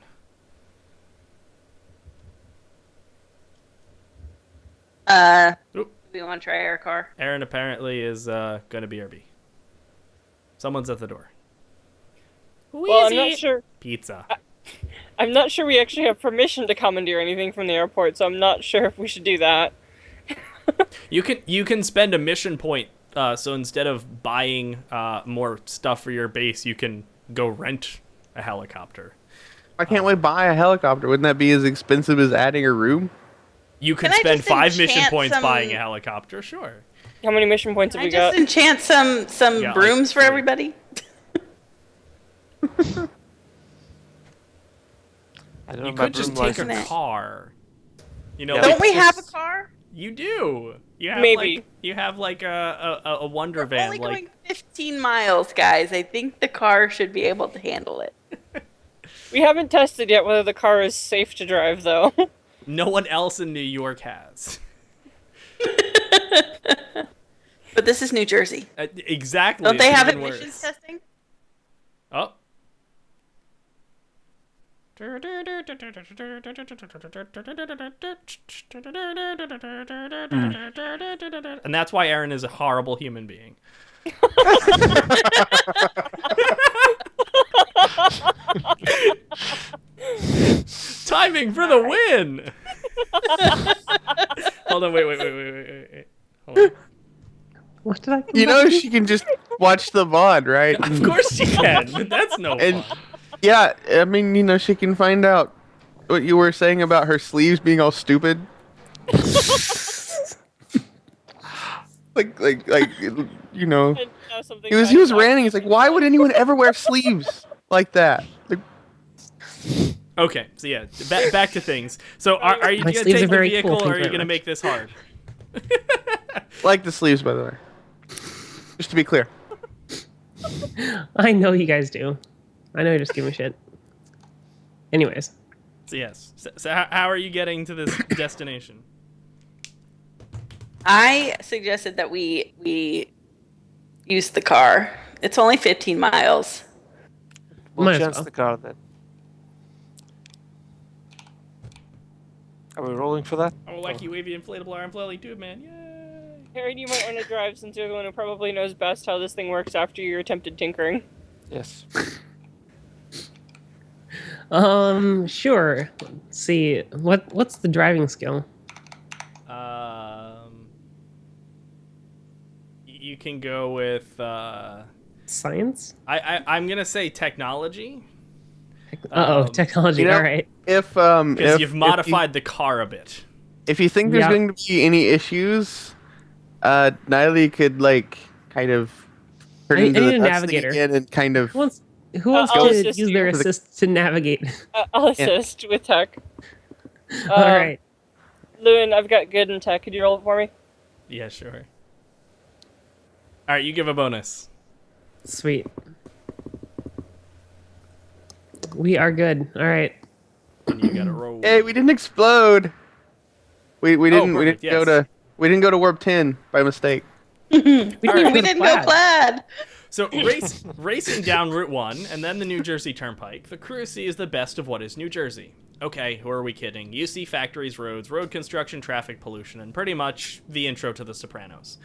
Oop. We want to try our car. Aaron apparently is going to BRB. Someone's at the door. Well, I'm not sure. Pizza. I'm not sure we actually have permission to commandeer anything from the airport, so I'm not sure if we should do that. You can spend a mission point. So instead of buying more stuff for your base, you can go rent a helicopter. Why can't we buy a helicopter? Wouldn't that be as expensive as adding a room? You could Can I spend just 5 mission enchant points some- buying a helicopter, sure. How many mission points have I we just got? enchant some Yeah, like brooms for 3. everybody. I don't You know could just broom take a license. car. You know, Yeah. Don't like, we have a car? you do. You have Maybe. like a wonder We're van. only like going 15 miles, guys. I think the car should be able to handle it. We haven't tested yet whether the car is safe to drive, though. no one else in New York has. But this is New Jersey. Exactly. Don't they it's have even emissions worse. testing? Oh. And that's why Aaron is a horrible human being. Timing for the win! Hold on, wait. Hold on. What did I? You know she can just watch the VOD, right? Of course she can. That's no And fun. yeah, I mean, she can find out what you were saying about her sleeves being all stupid. like, you know, And now something he was bad ranting. He's like, why would anyone ever wear sleeves like that? Like, Okay, so yeah, back to things. So are you My gonna sleeves take are the very vehicle, cool, or thank are you you very gonna much. make this hard? like the sleeves, by the way. Just to be clear. I know you guys do. I know you just give me shit. Anyways, So yes. So how are you getting to this destination? I suggested that we use the car. It's only 15 miles. We'll Might as chance well. the car then. Are we rolling for that? Oh, wacky wavy inflatable arm flailing dude, man! Yay! Harry, you might want to drive since you're the one who probably knows best how this thing works after your attempted tinkering. Yes. sure. Let's see, what's the driving skill? You can go with. Science? I'm gonna say technology Technology. you know- All right. If because you've modified the car a bit. If you think there's Yeah. going to be any issues, Niley could kind of turn I into need the a nuts navigator. thing again and kind of. Who wants I'll to assist use you. their assist to navigate? I'll assist with tech. All right. Lewin, I've got good in tech. Could you roll it for me? Yeah, sure. All right, you give a bonus. Sweet. We are good. All right. And you gotta roll. Hey, we didn't explode. We didn't perfect, go to warp 10 by mistake. We We didn't go plaid. So racing down Route 1 and then the New Jersey Turnpike, the crew sees the best of what is New Jersey. Okay, who are we kidding? You see factories, roads, road construction, traffic pollution, and pretty much the intro to The Sopranos.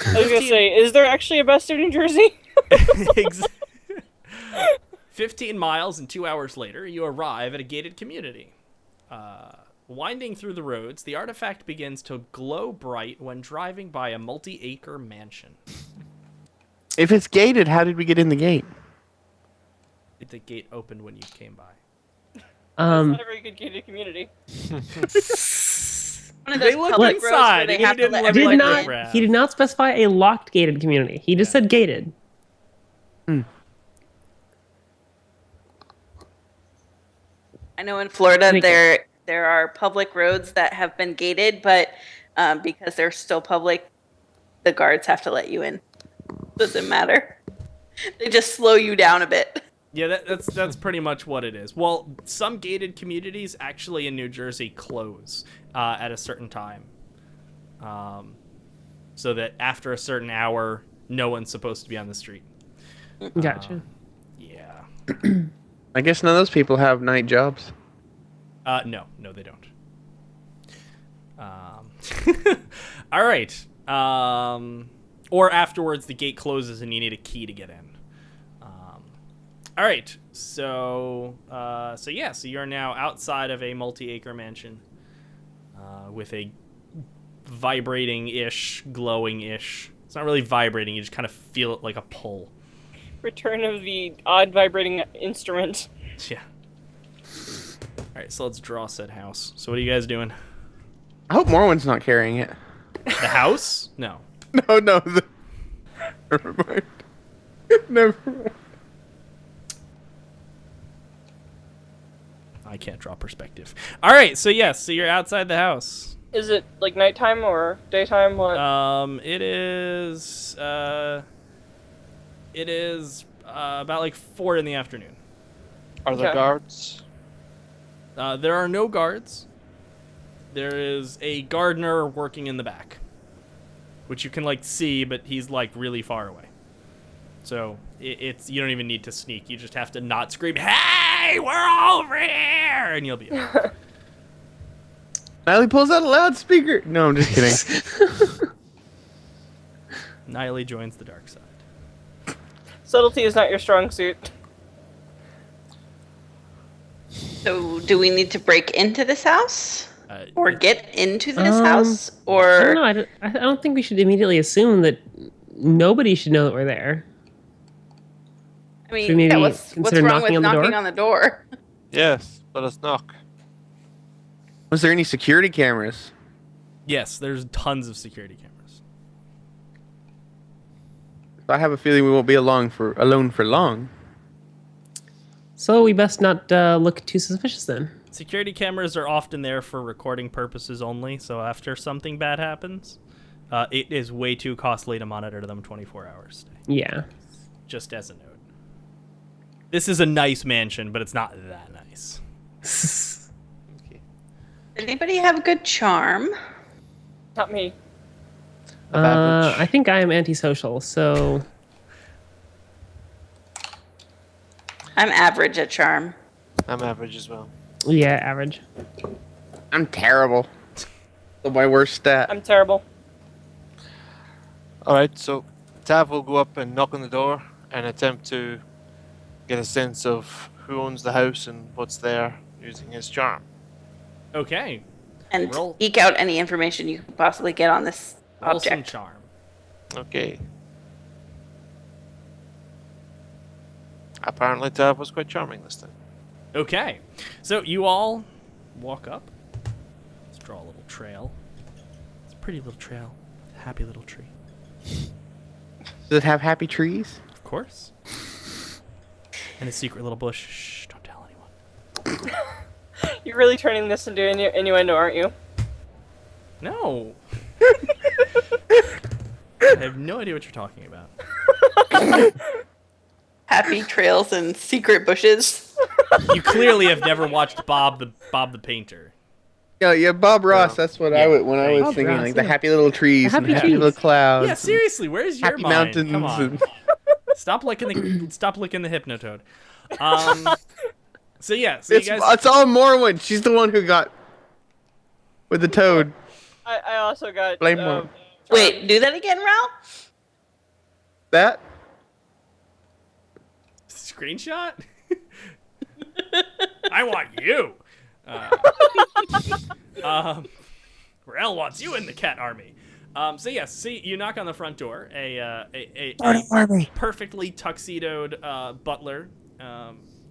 I was gonna say, is there actually a best of New Jersey? Ex- 15 miles and 2 hours later, you arrive at a gated community. Winding through the roads, the artifact begins to glow bright when driving by a multi-acre mansion. If it's gated, how did we get in the gate? The gate opened when you came by. It's Um, not a very good gated community. One of They those look public roads where inside, they and he have to didn't let look did everyone like in. a not. rat. He did not specify a locked gated community. He just said gated. I know in Florida Thank you. there are public roads that have been gated, but because they're still public, the guards have to let you in. Doesn't matter. They just slow you down a bit. Yeah, that's pretty much what it is. Well, some gated communities actually in New Jersey close at a certain time, so that after a certain hour, no one's supposed to be on the street. Gotcha. Yeah. I guess none of those people have night jobs. No, they don't. All right. Or afterwards, the gate closes and you need a key to get in. All right. So you're now outside of a multi-acre mansion with a vibrating-ish, glowing-ish. It's not really vibrating. You just kind of feel it like a pull. Return of the odd vibrating instrument. Yeah. All right. So let's draw said house. So what are you guys doing? I hope Morwen's not carrying it. The house? No. No. Never mind. Never mind. I can't draw perspective. All right, so you're outside the house. Is it like nighttime or daytime? What? It is about like 4 in the afternoon. Are there Okay. guards? There are no guards. There is a gardener working in the back, which you can like see, but he's like really far away. So it's you don't even need to sneak. You just have to not scream, "Hey, we're over here!" and you'll be okay. Niley pulls out a loudspeaker. No, I'm just kidding. Niley joins the dark side. Subtlety is not your strong suit. So, do we need to break into this house? Or It- get into this Um, house? I don't Or know. I don't think we should immediately assume that nobody should know that we're there. I mean, should we yeah, maybe what's consider wrong knocking with on the knocking door? on the door? Yes, let us knock. Was there any security cameras? Yes, there's tons of security cameras. I have a feeling we won't be alone for long. So we best not look too suspicious then. Security cameras are often there for recording purposes only, so after something bad happens, it is way too costly to monitor them 24 hours a day. Yeah. Just as a note. This is a nice mansion, but it's not that nice. Okay. Anybody have good charm? Not me. Of average. I think I am antisocial, so I'm average at charm. I'm average as well. yeah, average. I'm terrible. So my worst stat. I'm terrible. Alright, so Tav will go up and knock on the door and attempt to get a sense of who owns the house and what's there using his charm. Okay. And Roll. eke out any information you could possibly get on this Roll some object. charm. Okay. Apparently Tav was quite charming this time. Okay. So you all walk up. Let's draw a little trail. It's a pretty little trail. Happy little tree. Does it have happy trees? Of course. And a secret little bush. Shh, don't tell anyone. You're really turning this into innuendo, aren't you? No. I have no idea what you're talking about. Happy trails and secret bushes. You clearly have never watched Bob the Painter. Yeah, Bob Ross. Yeah. That's what Yeah. I would when I was Bob thinking, Ross, like the yeah. happy little trees The and happy happy trees. little clouds. Yeah, seriously, where's your Happy mind? mountains. Come on. And Stop licking the Hypnotoad. So yeah, so you it's, guys it's all Morwen. She's the one who got with the toad. I also got. Blame one. Wait, do that again, Ralph? That? screenshot? I want you. Rel wants you in the cat army. So yes, see, you knock on the front door. A perfectly tuxedoed butler,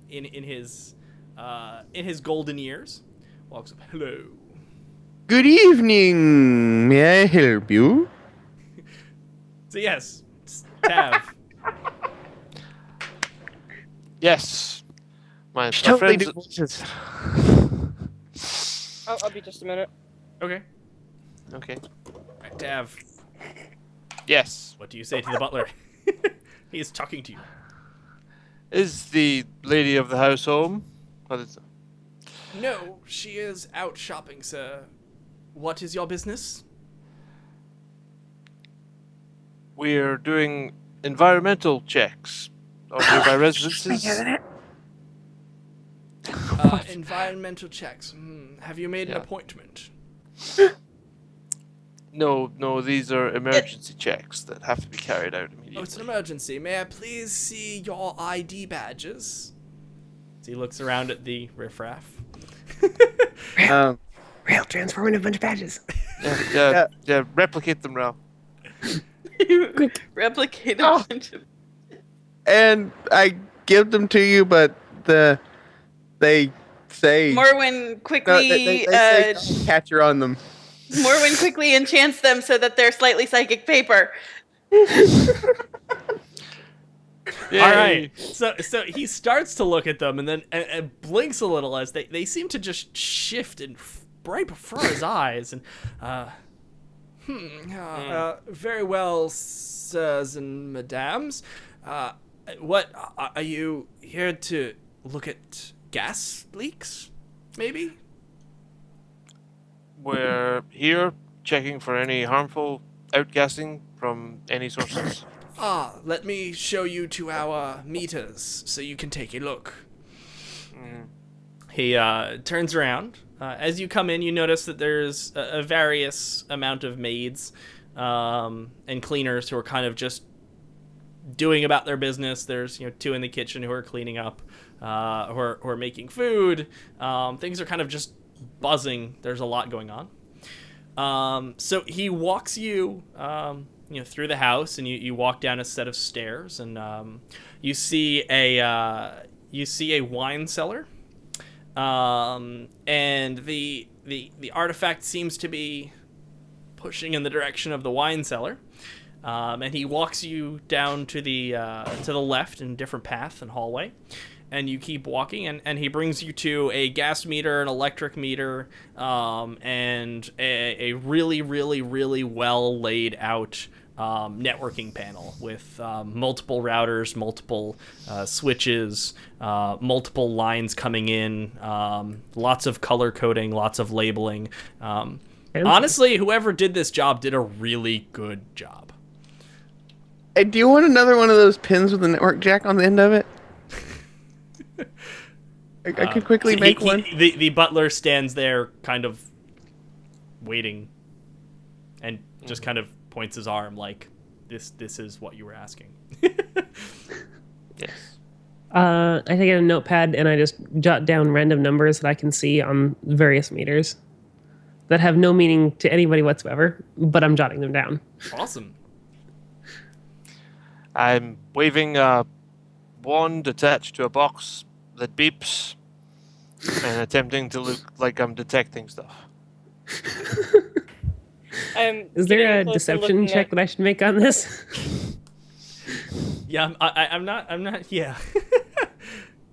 in his golden years, walks up. Hello. Good evening. May I help you? So yes, Tav. Yes. My Totally friends. do voices. I'll be just a minute. Okay. Okay. All right, Tav. Yes. What do you say to the butler? He is talking to you. Is the lady of the house home? What is No, she is out shopping, sir. What is your business? We're doing environmental checks on nearby residences. Environmental checks. Have you made an Yeah. appointment? No, these are emergency checks that have to be carried out Oh, immediately. it's an emergency. May I please see your ID badges? So he looks around at the riffraff. Um, Rail transforming a bunch of badges. Yeah, replicate them, Ralph. Replicate a Oh. bunch of. and I give them to you, but they say Morwin no, quickly, they say don't catcher on them. Morwin quickly enchants them so that they're slightly psychic paper. Yay. All right. So he starts to look at them and then and blinks a little as they seem to just shift and right before his eyes and very well, sirs and madams. What are you here to look at gas leaks? Maybe. We're here checking for any harmful outgassing from any sources. Let me show you to our meters so you can take a look. He turns around. As you come in, you notice that there's a various amount of maids and cleaners who are kind of just doing about their business. There's 2 in the kitchen who are cleaning up, who are making food. Things are kind of just buzzing. There's a lot going on. So he walks you through the house, and you walk down a set of stairs, and you see a wine cellar, and the artifact seems to be pushing in the direction of the wine cellar, and he walks you down to the left in a different path and hallway. And you keep walking, and he brings you to a gas meter, an electric meter, and a really, really, really well laid out networking panel with multiple routers, multiple switches, multiple lines coming in, lots of color coding, lots of labeling. Honestly, whoever did this job did a really good job. Hey, do you want another one of those pins with a network jack on the end of it? I could quickly make one. The butler stands there kind of waiting and just kind of points his arm like, this is what you were asking. Yes. I take out a notepad and I just jot down random numbers that I can see on various meters that have no meaning to anybody whatsoever, but I'm jotting them down. Awesome. I'm waving a wand attached to a box that beeps and attempting to look like I'm detecting stuff. Is there a deception check that I should make on this? Yeah, I'm not. Yeah.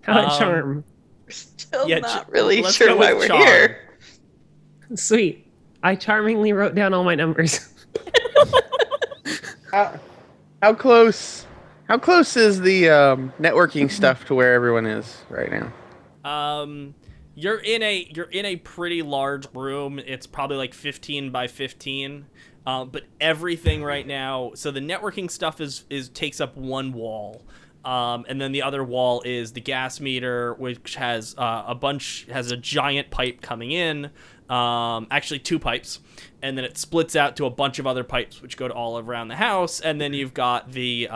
How about charm? Still Yeah, not really let's sure go why with we're charm. here. Sweet. I charmingly wrote down all my numbers. How close is the networking stuff to where everyone is right now? You're in a pretty large room. It's probably like 15 by 15. But everything right now, so the networking stuff is takes up one wall. And then the other wall is the gas meter, which has a giant pipe coming in. Actually 2 pipes, and then it splits out to a bunch of other pipes which go to all around the house, and then you've got the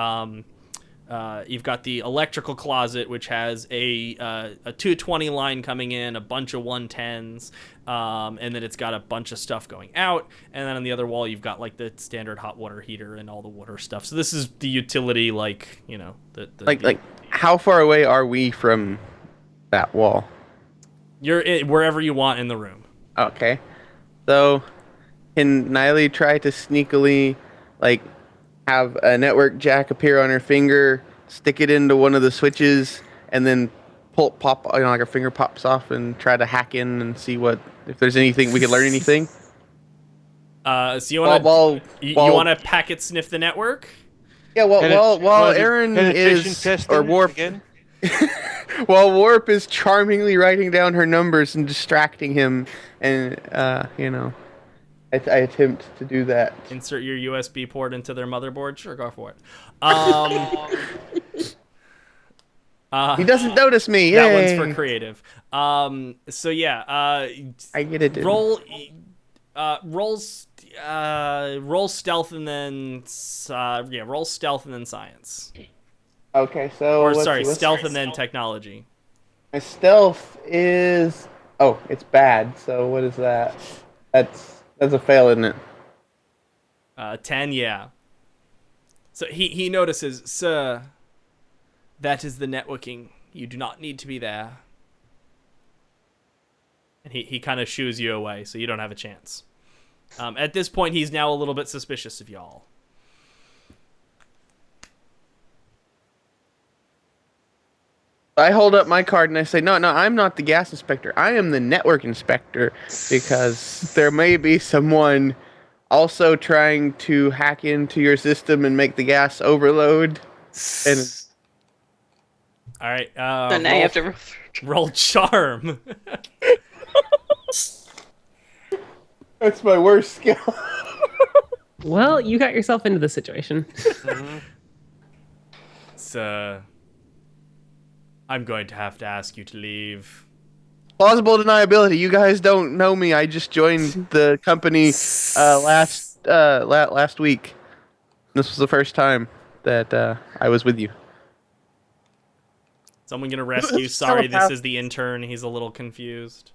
electrical closet, which has a 220 line coming in, a bunch of 110s, and then it's got a bunch of stuff going out, and then on the other wall you've got like the standard hot water heater and all the water stuff. So this is the utility, like how far away are we from that wall? You're wherever you want in the room. Okay. So, can Niley try to sneakily, have a network jack appear on her finger, stick it into one of the switches, and then pop, like her finger pops off, and try to hack in and see if there's anything we could learn anything? So you want to packet sniff the network? Yeah. While Aaron penetration is testing or Warp again? While Warp is charmingly writing down her numbers and distracting him, and I attempt to do that. Insert your USB port into their motherboard. Sure, go for it. He doesn't notice me. That Yay. one's for creative. So yeah, I get it. roll stealth and then roll stealth and then science. Okay, so Or let's sorry, see, what's- stealth and then technology. My stealth is it's bad. So what is that? That's a fail, isn't it? 10, yeah. So he notices, sir, that is the networking. You do not need to be there. And he kind of shoos you away, so you don't have a chance. At this point, he's now a little bit suspicious of y'all. I hold up my card and I say, no, I'm not the gas inspector. I am the network inspector because there may be someone also trying to hack into your system and make the gas overload. And All right. So now you have to. roll charm. that's my worst skill. Well, you got yourself into this situation. So I'm going to have to ask you to leave. Plausible deniability. You guys don't know me. I just joined the company last week. This was the first time that I was with you. Someone gonna rescue. Sorry, this is the intern. He's a little confused.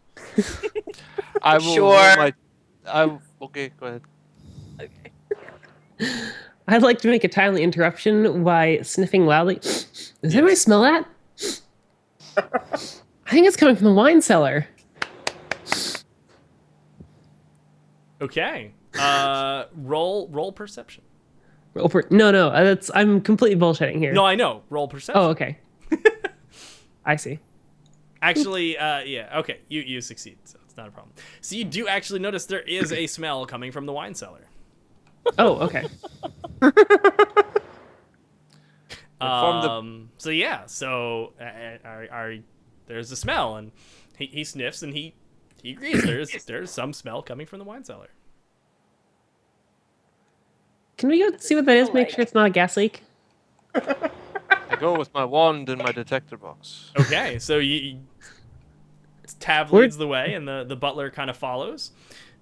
I will Sure. Okay, go ahead. Okay. I'd like to make a timely interruption by sniffing loudly. Does anybody smell that? I think it's coming from the wine cellar. Okay. Roll perception. No, that's I'm completely bullshitting here. No, I know. Roll perception. Oh, okay. I see. Actually, yeah. Okay, you succeed, so it's not a problem. So you do actually notice there is a smell coming from the wine cellar. Oh, okay. So yeah. So there's a smell, and he sniffs, and he agrees. There's some smell coming from the wine cellar. Can we go see what that is? Make sure it's not a gas leak. I go with my wand and my detector box. Okay, so Tav leads the way, and the butler kind of follows,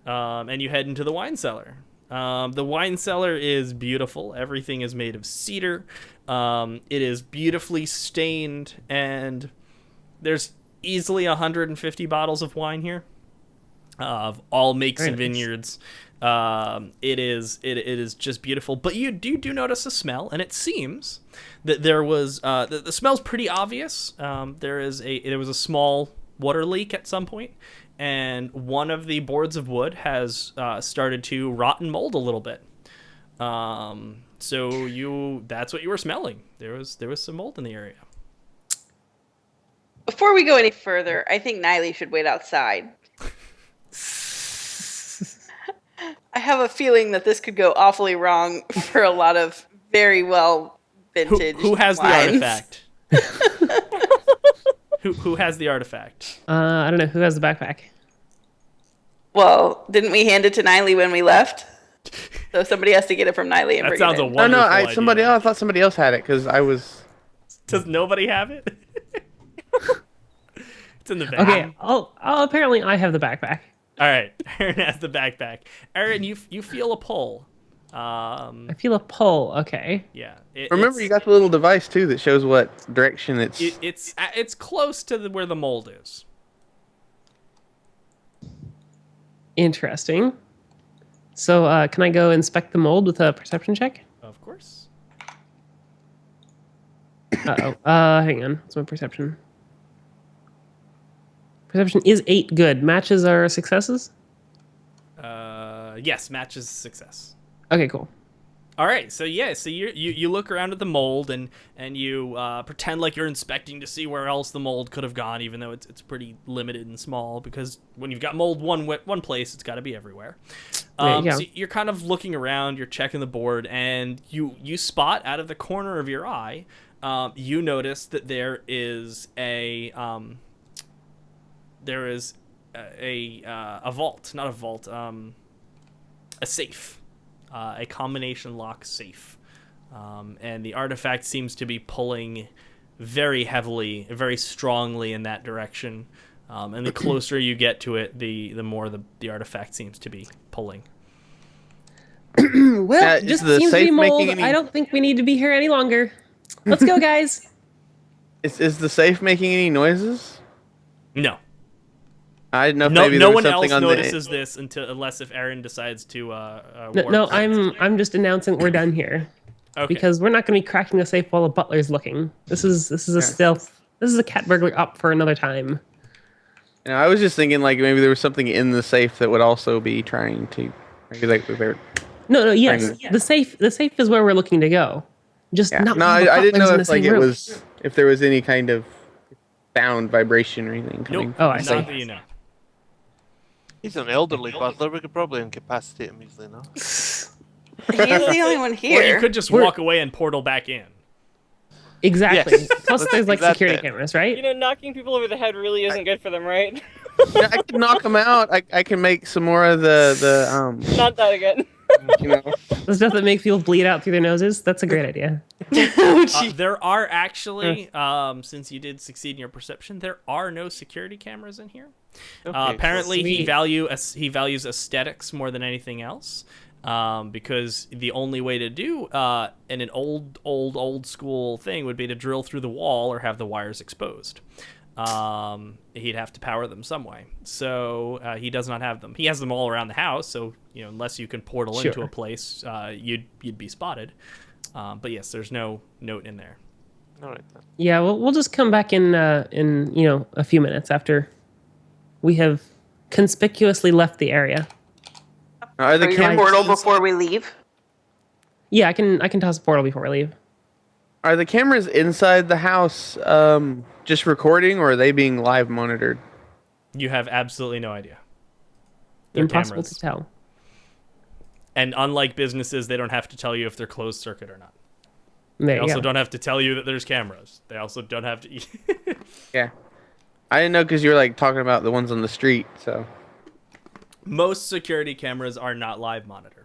and you head into the wine cellar. The wine cellar is beautiful. Everything is made of cedar. It is beautifully stained, and there's easily 150 bottles of wine here, of all makes Very and nice. vineyards. It is just beautiful. But you do notice a smell, and it seems that there was the smell's pretty obvious. There was a small water leak at some point, and one of the boards of wood has started to rot and mold a little bit. So that's what you were smelling. There was some mold in the area. Before we go any further, I think Niley should wait outside. I have a feeling that this could go awfully wrong for a lot of very well vintage. Who has the wines. artifact? Who has the artifact? I don't know who has the backpack. Well, didn't we hand it to Niley when we left? So somebody has to get it from Niley and That bring sounds it a in. wonderful No, idea. I thought somebody else had it because I was. Does nobody have it? It's in the bag. Okay, apparently I have the backpack. All right. Aaron has the backpack. Aaron, you feel a pull. I feel a pull. Okay. Yeah. Remember, you got the little device too that shows what direction it's. It's close to where the mold is. Interesting. So, can I go inspect the mold with a perception check? Of course. Uh-oh. Hang on. What's my perception? Perception is 8. Good. Matches are successes? Yes, matches success. Okay, cool. All right, so yeah, so you look around at the mold and you pretend like you're inspecting to see where else the mold could have gone, even though it's pretty limited and small. Because when you've got mold one place, it's got to be everywhere. Yeah. So you're kind of looking around, you're checking the board, and you spot out of the corner of your eye you notice that there is a vault, not a vault, a safe, a combination lock safe, and the artifact seems to be pulling very heavily, very strongly in that direction. And the closer you get to it, the more the artifact seems to be pulling. Well, is just the seems to be safe mold. making any- I don't think we need to be here any longer. Let's go, guys. Is the safe making any noises? No. I didn't know if No, maybe no there was one something else on notices this unless if Aaron decides to. No, I'm just announcing we're done here okay. because we're not going to be cracking the safe while the butler's looking. This is a stealth. This is a cat burglar up for another time. I was just thinking like maybe there was something in the safe that would also be trying to maybe like they're No, yes, Bring- the safe is where we're looking to go. Just yeah. not. No, while the I didn't butler's know in if the like same it room. was if there was any kind of sound vibration or anything coming. Nope. Oh, I not see. that you know. He's an elderly butler. We could probably incapacitate him easily now. He's the only one Or here. you could just We're- walk away and portal back in. Exactly. Yes. Plus, Let's there's do like that security then. cameras, right? You know, knocking people over the head really isn't good for them, right? Yeah, I can knock them out. I can make some more of the Not that again. you know. The stuff that makes people bleed out through their noses. That's a great idea. There are actually, since you did succeed in your perception, there are no security cameras in here. Okay, Apparently, he Sweet. values aesthetics more than anything else, because the only way to do in an old school thing would be to drill through the wall or have the wires exposed. He'd have to power them some way, so he does not have them. He has them all around the house, so unless you can portal into Sure. a place, you'd be spotted. But yes, there's no note in there. All right then. Yeah, we'll just come back in a few minutes after we have conspicuously left the area. Are the Are you cameras portal before we leave? Yeah, I can toss a portal before we leave. Are the cameras inside the house just recording, or are they being live monitored? You have absolutely no idea. They're Impossible cameras. to tell. And unlike businesses, they don't have to tell you if they're closed circuit or not. There They you also go. don't have to tell you that there's cameras. They also don't have to. Yeah, I didn't know because you were like talking about the ones on the street. So Most security cameras are not live monitored.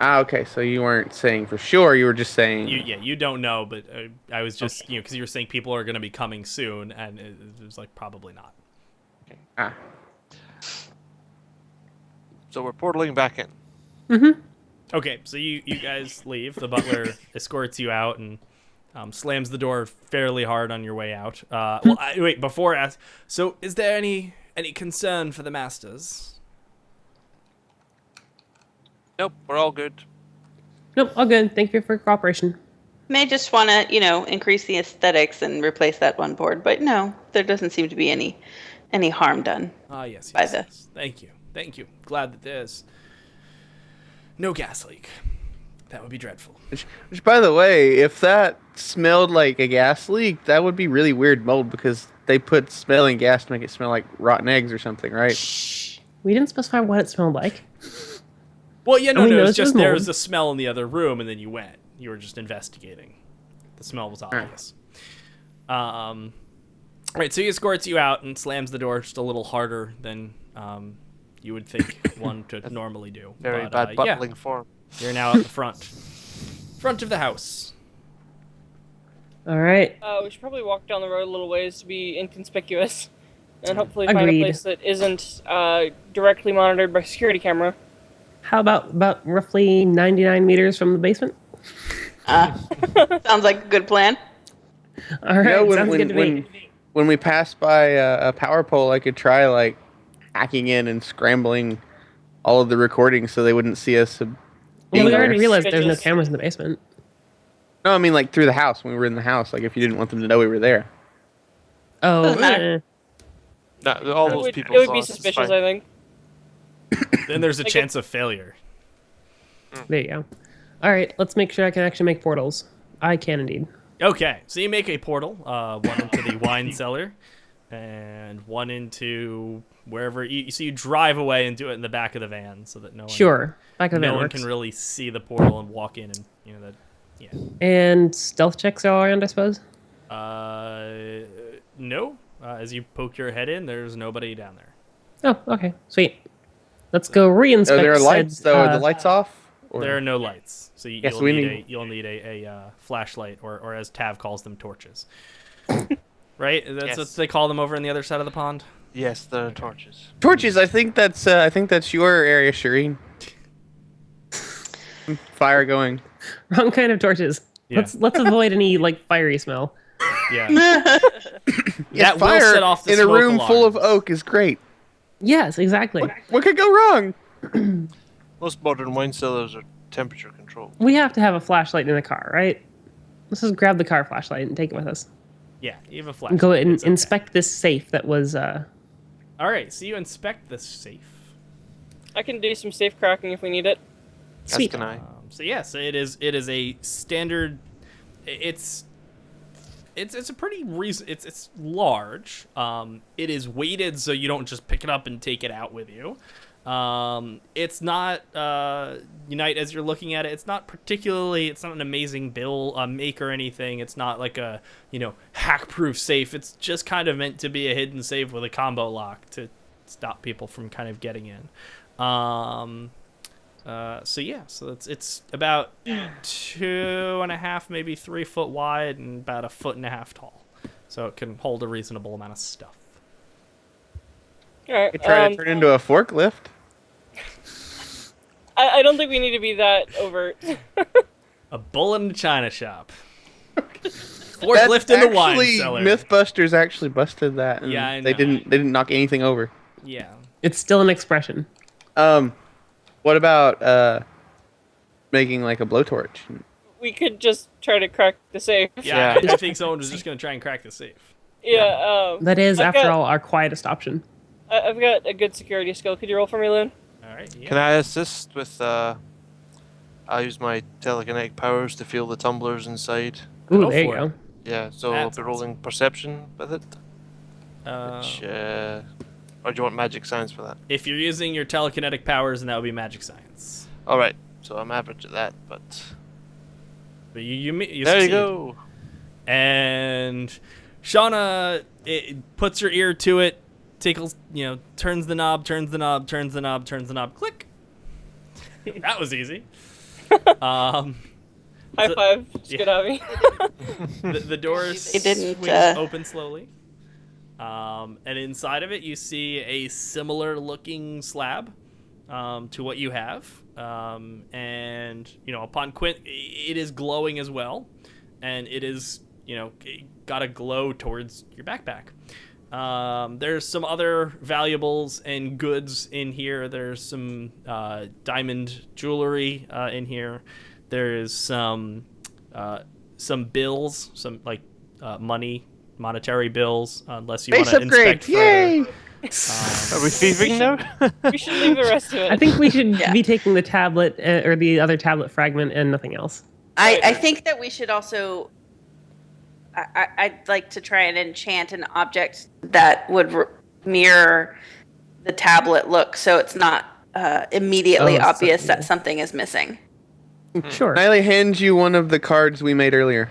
okay, so you weren't saying for sure. You were just saying. You don't know, but I was just because you were saying people are going to be coming soon, and it was like probably not. Ah, So we're portaling back in. Okay, so you guys leave. The butler escorts you out and slams the door fairly hard on your way out. Wait, before I ask, so is there any concern for the masters? Nope, we're all good. Nope, all good. Thank you for your cooperation. May just want to, increase the aesthetics and replace that one board, but no, there doesn't seem to be any harm done. Ah, yes, By yes, the- yes. Thank you. Glad that there's no gas leak. That would be dreadful. which, by the way, if that smelled like a gas leak, that would be really weird mold because they put smelling gas to make it smell like rotten eggs or something, right? We didn't specify what it smelled like. Well, yeah, no, we it was noticed it just was there mold. was a smell in the other room, and then you went. You were just investigating. The smell was obvious. Right, so he escorts you out and slams the door just a little harder than you would think one to normally do. Very But, bad yeah, butling form. you're now at the front of the house. All right. We should probably walk down the road a little ways to be inconspicuous, and hopefully find Agreed. a place that isn't directly monitored by security camera. How about roughly 99 meters from the basement? Sounds like a good plan. All right, sounds good to me. When we pass by a power pole, I could try like hacking in and scrambling all of the recordings so they wouldn't see us. Well, being we there. already realized there's no Suspicious. cameras in the basement. No, I mean like through the house when we were in the house. Like if you didn't want them to know we were there. Oh, Doesn't matter. No, all It those would, people it would saw be us, it's suspicious, fine. I think. Then there's a Like chance of failure. there you go. All right, let's make sure I can actually make portals. I can indeed. Okay, so you make a portal, one into the wine cellar, and one into wherever. So you drive away and do it in the back of the van, so that no one, Sure. Back of the no van one works. can really see the portal and walk in, and that Yeah. And stealth checks all around, I suppose. No. As you poke your head in, there's nobody down there. Oh, okay, sweet. Let's go re-inspect. Are there said, lights though? Are the lights off? Or- There are no lights, so Yes, you'll we need need- you'll need a flashlight, or as Tav calls them, torches. Right? That's Yes. what they call them over on the other side of the pond. Yes, the torches. Torches. I think that's your area, Shireen. Fire going. Wrong kind of torches. Yeah. Let's avoid any like fiery smell. Yeah. Yes, That will fire set off the in a smoke room full of alarms. oak is great. Yes, exactly. What could go wrong? Most modern wine cellars are temperature controlled. We have to have a flashlight in the car, right? Let's just grab the car flashlight and take it with us. Yeah, you have a And flashlight. go and It's okay. inspect this safe that was. All right, so you inspect the safe. I can do some safe cracking if we need it. Sweet. As can I. So yes, it is a standard. It's a pretty it's large. It is weighted so you don't just pick it up and take it out with you. It's not Unite as you're looking at it. It's not an amazing make or anything. It's not like a hack-proof safe. It's just kind of meant to be a hidden safe with a combo lock to stop people from kind of getting in. So it's about 2.5, maybe 3 foot wide and about 1.5 foot tall. So it can hold a reasonable amount of stuff. All right. You try to turn into a forklift. I don't think we need to be that overt. A bull in the china shop. Forklift in the wine Actually, cellar. Mythbusters actually busted that. And Yeah, I they know. didn't knock anything over. Yeah. It's still an expression. What about making like a blowtorch? We could just try to crack the safe. Yeah, I think someone was just going to try and crack the safe. Yeah. That is, I've after got- all, our quietest option. I've got a good security skill. Could you roll for me, Loon? All right. Yeah. Can I assist with? I'll use my telekinetic powers to feel the tumblers inside. Ooh, Go there you for go. it. Yeah, so I'll That's be rolling perception with it. Uh, Which, or do you want magic science for that? if you're using your telekinetic powers, then that would be magic science. All right, so I'm average at that, but But you there you succeed. go. And Shauna puts her ear to it, tickles, turns the knob, click. That was easy. High So- five. It's yeah. good, Abby. The doors They didn't, swings open slowly. And inside of it, you see a similar looking slab to what you have. And, upon Quint, it is glowing as well. And it is, got a glow towards your backpack. There's some other valuables and goods in here. There's some diamond jewelry in here. There's some bills, some like monetary bills, unless you want Base to upgrade! inspect Yay! further. Are we thieving now? We should leave the rest of it. I think we should Yeah. be taking the tablet or the other tablet fragment and nothing else. I think that we should also. I'd like to try and enchant an object that would mirror the tablet look, so it's not immediately Oh, obvious something. that something is missing. Sure. Niley hands you one of the cards we made earlier.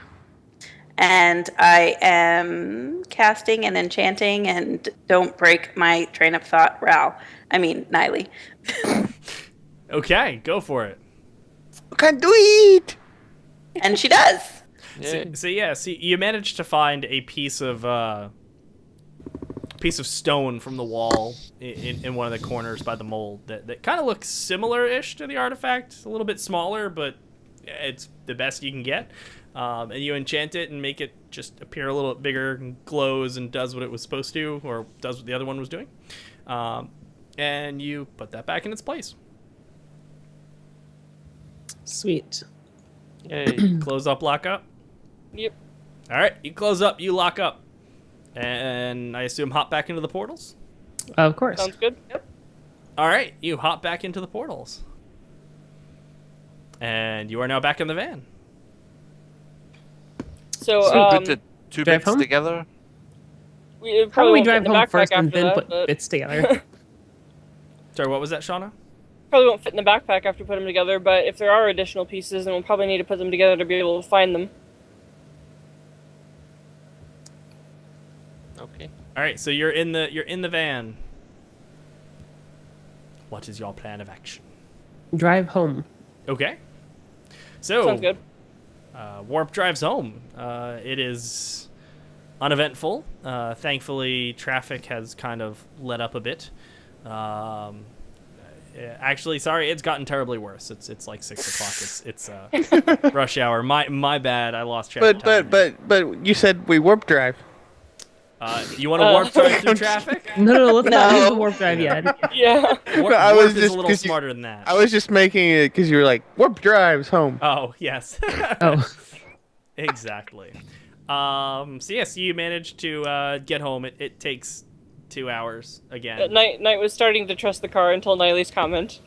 And I am casting and enchanting, and don't break my train of thought, Niley. Okay, go for it. Can't do it! And she does. Yeah. So you managed to find a piece of stone from the wall in one of the corners by the mold that kind of looks similar-ish to the artifact. A little bit smaller, but it's the best you can get. And you enchant it and make it just appear a little bit bigger and glows and does what it was supposed to, or does what the other one was doing. And you put that back in its place. Sweet. Yay. Close up, lock up. Yep. All right, you close up, you lock up. And I assume hop back into the portals? Of course. Sounds good. Yep. All right, you hop back into the portals. And you are now back in the van. So, So put the two drive bits home? together. we How probably about we won't drive put the home backpack first and after then that, put but- bits together? Sorry, what was that, Shauna? probably won't fit in the backpack after we put them together, but if there are additional pieces, then we'll probably need to put them together to be able to find them. Okay. All right, so you're in the van. What is your plan of action? Drive home. Okay. So Sounds good. Warp drives home. It is uneventful. Thankfully, traffic has kind of let up a bit. Actually, sorry, it's gotten terribly worse. It's like 6 o'clock. It's rush hour. My bad. I lost track of time. But you said we warp drive. You want to warp drive through traffic? No, let's not No. use the warp drive yet. Yeah. Warp, I warp was is just a little 'cause you- smarter than that. I was just making it because you were like warp drives home. Oh yes. Oh, Exactly. So yes, you managed to get home. It takes 2 hours again. Knight was starting to trust the car until Niley's comment.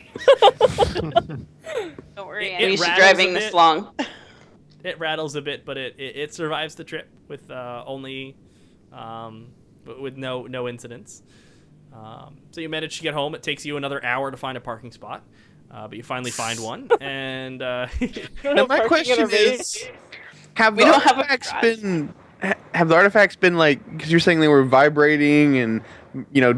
Don't worry, It I'm used to rattles a driving bit. this long. It rattles a bit, but it survives the trip with only with no incidents. So you manage to get home. It takes you another hour to find a parking spot, but you finally find one. And Now No my parking in question our base. is, have We the don't have a artifacts garage. been have the artifacts been like, because you're saying they were vibrating and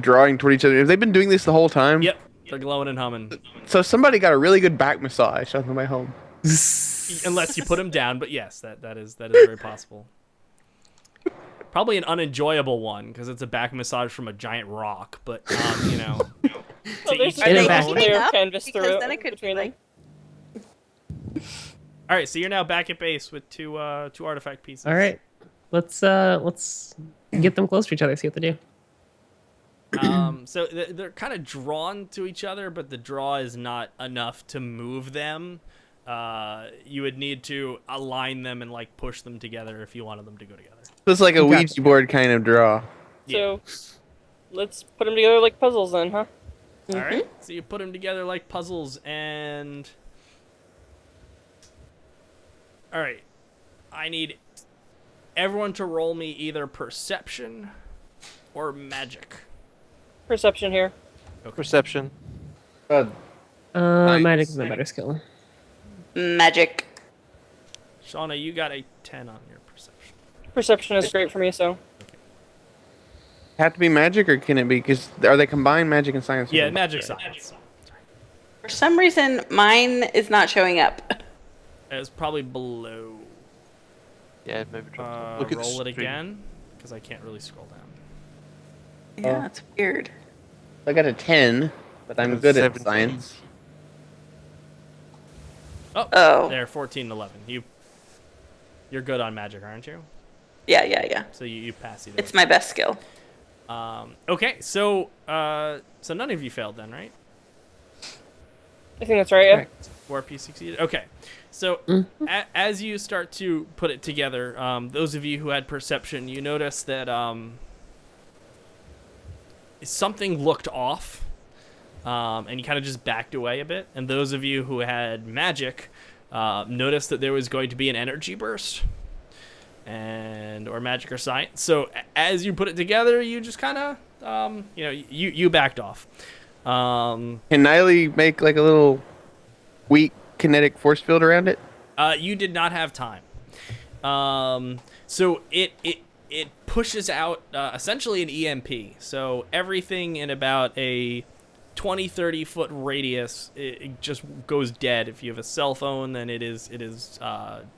drawing toward each other? Have they been doing this the whole time? yep, they're glowing and humming. So somebody got a really good back massage on the way home. Unless you put them down, but yes, that is very possible. Probably an unenjoyable one because it's a back massage from a giant rock, but Well, to there's each a In a big vacuum. layer of Enough, canvas because through then it could between be them. All right, so you're now back at base with two artifact pieces. all right. Let's get them close to each other. See what they do. So they're kind of drawn to each other, but the draw is not enough to move them. You would need to align them and like push them together if you wanted them to go together. So it's like a Gotcha. Ouija board kind of draw. So let's put them together like puzzles then, huh? All right, so you put them together like puzzles, and all right, I need everyone to roll me either perception or magic. Perception here. Perception. Magic is my better skill. Magic. Shauna, you got a 10 on your perception. Perception is great for me, so. Have to be magic, or can it be? Because are they combined magic and science? Yeah, magic science. For some reason, mine is not showing up. It's probably below. Yeah, maybe drop Look at the Roll it stream. again, because I can't really scroll down. Yeah, it's weird. I got a 10, but I'm It's good at 17. science. Oh. There, 14, 11. You're good on magic, aren't you? Yeah. So you pass either. It's my best skill. Okay, so none of you failed then, right? I think that's right, yeah. Warp, you succeeded. Okay, so as you start to put it together, those of you who had perception, you notice that something looked off, and you kind of just backed away a bit. And those of you who had magic noticed that there was going to be an energy burst, or magic or science. So as you put it together, you just kind of, you backed off. Can Niley make like a little weak kinetic force field around it? You did not have time. So it pushes out essentially an EMP. So everything in about a 20-30 foot radius, it just goes dead. If you have a cell phone, then it is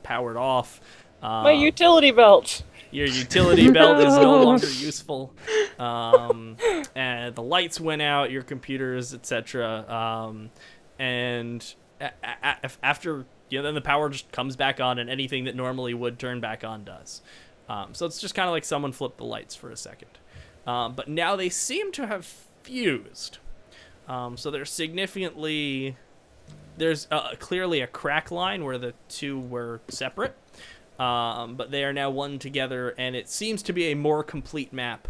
powered off. My utility belt! Your utility belt is no No. longer useful. And the lights went out, your computers, etc. And after, then the power just comes back on, and anything that normally would turn back on does. So it's just kind of like someone flipped the lights for a second. But now they seem to have fused. So there's clearly a crack line where the two were separate. But they are now one together, and it seems to be a more complete map.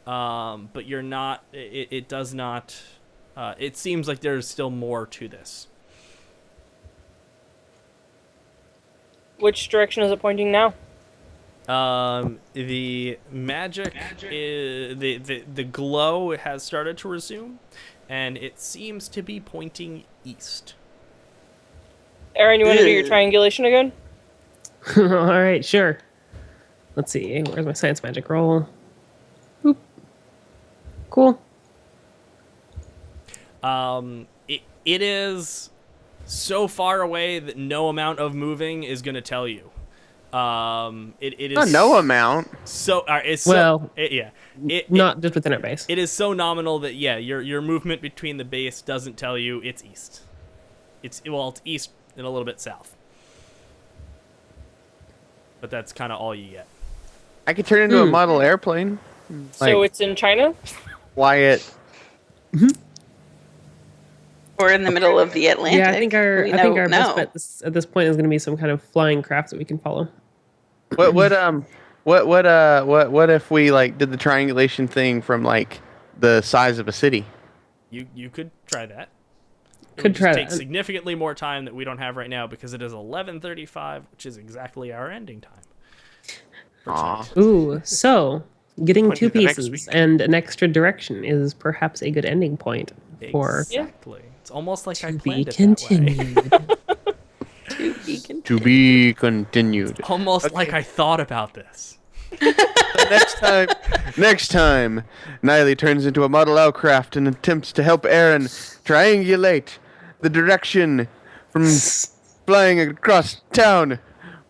But you're not. It does not. It seems like there's still more to this. Which direction is it pointing now? The magic is the glow has started to resume, and it seems to be pointing east. Aaron, you want to do your triangulation again? All right, sure. Let's see. Where's my science magic roll? Boop. Cool. It is so far away that no amount of moving is going to tell you. It is Not no amount. So it's Well, not just within our base. It is so nominal that your movement between the base doesn't tell you it's east. It's east and a little bit south. But that's kind of all you get. I could turn into a model airplane. So it's in China? Wyatt. Or in the middle of the Atlantic. Yeah, I think our No. best bet at this point is going to be some kind of flying craft that we can follow. What if we like did the triangulation thing from like the size of a city? You could try that. It Could would try just take that. significantly more time that we don't have right now because it is 11:35, which is exactly our ending time. Aw. Ooh, so getting When two do the next pieces week? and an extra direction is perhaps a good ending point for Exactly. It's almost like I to planned be it that way. continued. To be continued. Almost like I thought about this. Next time, Niley turns into a model aircraft and attempts to help Aaron triangulate the direction from flying across town.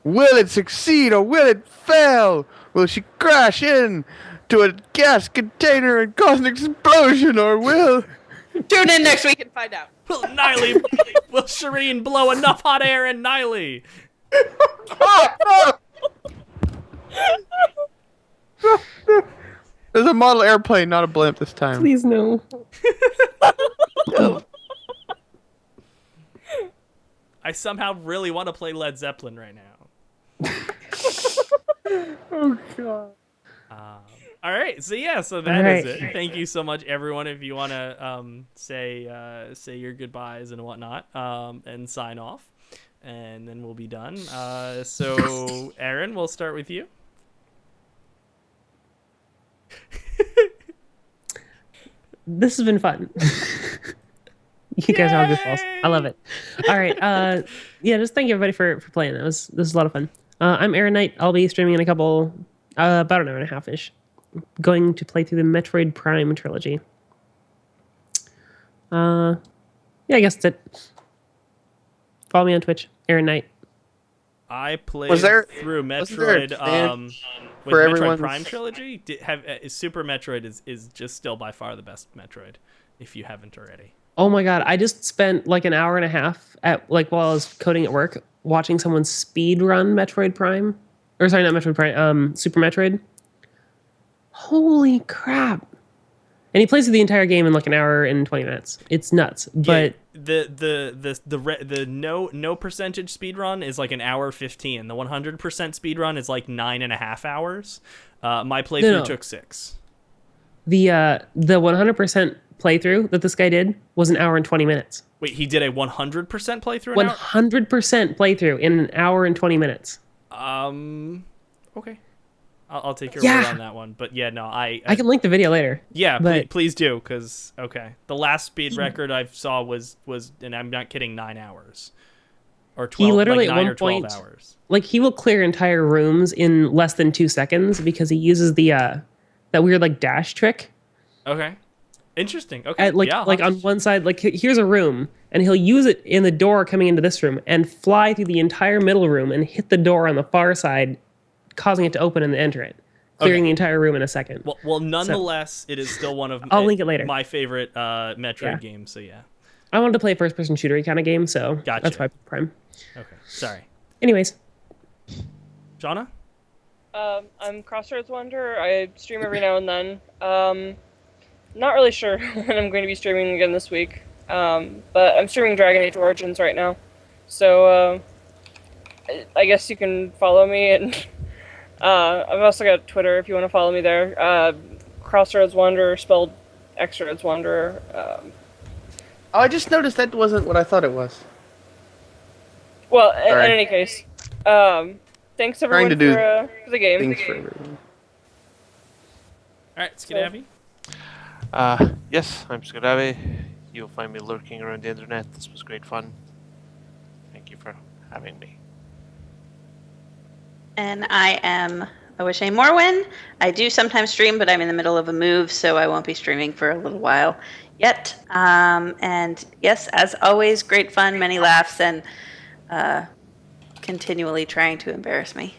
Will it succeed or will it fail? Will she crash in to a gas container and cause an explosion, or will... Tune in next week and find out. Will Shireen blow enough hot air in Niley? There's a model airplane, not a blimp this time. Please no. I somehow really want to play Led Zeppelin right now. Oh god. All right, so that All is right. it. Thank you so much, everyone. If you want to say your goodbyes and whatnot, and sign off, and then we'll be done. So Aaron, we'll start with you. This has been fun. You guys are all goofballs. I love it. All right. Just thank you everybody for playing. This was a lot of fun. I'm Aaron Knight. I'll be streaming in a couple, about an hour and a half ish. Going to play through the Metroid Prime trilogy. I guess that's it. Follow me on Twitch, Aaron Knight. I played Was there- through wasn't there a Metroid plan with for Metroid everyone's- Prime trilogy. Super Metroid is just still by far the best Metroid, if you haven't already. Oh my god, I just spent like an hour and a half while I was coding at work watching someone speed run Metroid Prime. Or sorry, not Metroid Prime, Super Metroid. Holy crap. And he plays through the entire game in like an hour and 20 minutes. It's nuts. But Yeah, the no percentage speed run is like an hour 15. The 100% speed run is like 9.5 hours. My playthrough No. took 6. the 100% playthrough that this guy did was an hour and 20 minutes. Wait, he did a 100% playthrough? An hour? 100% playthrough in an hour and 20 minutes. Okay. I'll take your Yeah. word on that one. But yeah, no, I can link the video later. yeah, but- please do, because the last speed record I saw was, and I'm not kidding, 9 hours, or 12, literally like at 9 one or 12 point- hours. Like he will clear entire rooms in less than 2 seconds because he uses the that weird like dash trick. Okay, interesting. Okay, At, like yeah, like on one side, like here's a room, and he'll use it in the door coming into this room and fly through the entire middle room and hit the door on the far side, causing it to open and enter it, clearing Okay. the entire room in a second. Well, nonetheless, it is still one of I'll link it later. my favorite Metroid Yeah. games. So yeah. I wanted to play a first-person shooter kind of game, so Gotcha. that's why I picked Prime. Okay. Sorry, Anyways, Shauna. I'm Crossroads Wanderer. I stream every now and then. Not really sure when I'm going to be streaming again this week. But I'm streaming Dragon Age Origins right now. So, I guess you can follow me, and I've also got Twitter if you want to follow me there. Crossroads Wanderer, spelled X-Roads Wanderer. Oh, I just noticed that wasn't what I thought it was. Well, in Sorry. any case, thanks everyone to do for the game. Thanks for everyone. All right, Skadavi. Yes, I'm Skadavi. You'll find me lurking around the internet. This was great fun. Thank you for having me. And I am Owishe Morwin. I do sometimes stream, but I'm in the middle of a move, so I won't be streaming for a little while yet. And yes, as always, great fun, many laughs, and continually trying to embarrass me.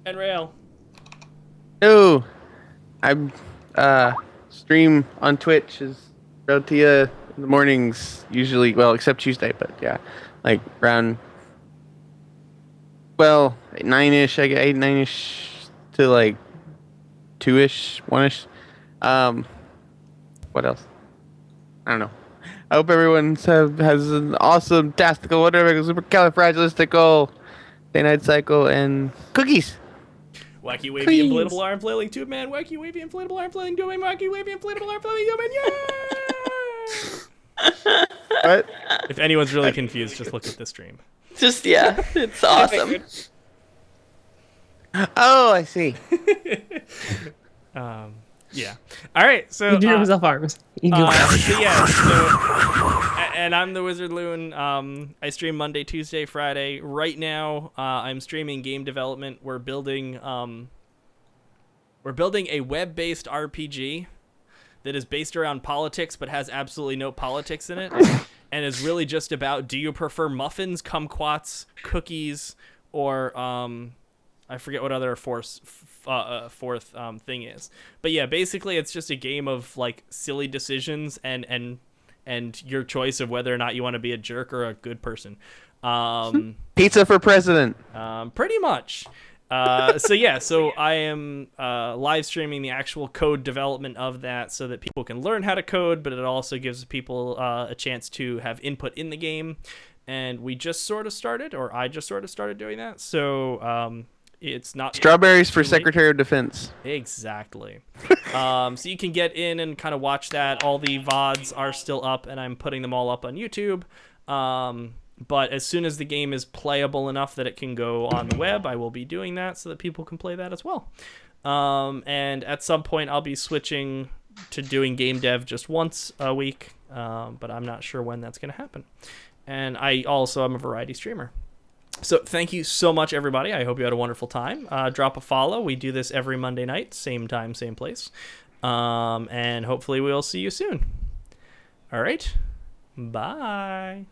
And Rael. No, I'm stream on Twitch is Rotia in the mornings usually. Well, except Tuesday, but yeah, like around 9ish. I get 9ish to like 2ish, 1ish. What else? I don't know. I hope everyone has an awesome, tastical, whatever, supercalifragilistic day-night cycle and cookies. Wacky wavy inflatable arm flailing tube man. Wacky wavy inflatable arm flailing tube man. Wacky wavy inflatable arm flailing tube man. Yeah! What? If anyone's really confused, just look at the stream. Just, yeah, it's awesome. Oh, I see. Yeah. All right. So He drew himself arms. He drew arms. so yeah. So, and I'm the Wizard Loon. I stream Monday, Tuesday, Friday. Right now, I'm streaming game development. We're building a web-based RPG that is based around politics, but has absolutely no politics in it, and is really just about: do you prefer muffins, kumquats, cookies, or I forget what other fourth thing is. But yeah, basically it's just a game of like silly decisions and your choice of whether or not you want to be a jerk or a good person. Pizza for president. Pretty much. So I am live streaming the actual code development of that so that people can learn how to code, but it also gives people a chance to have input in the game. And I just sort of started doing that. So it's not Strawberries for Secretary of Defense. Exactly. So you can get in and kind of watch that. All the VODs are still up, and I'm putting them all up on YouTube. But as soon as the game is playable enough that it can go on the web, I will be doing that so that people can play that as well. And at some point, I'll be switching to doing game dev just once a week, but I'm not sure when that's going to happen. And I also am a variety streamer. So thank you so much, everybody. I hope you had a wonderful time. Drop a follow. We do this every Monday night, same time, same place. And hopefully we'll see you soon. All right. Bye.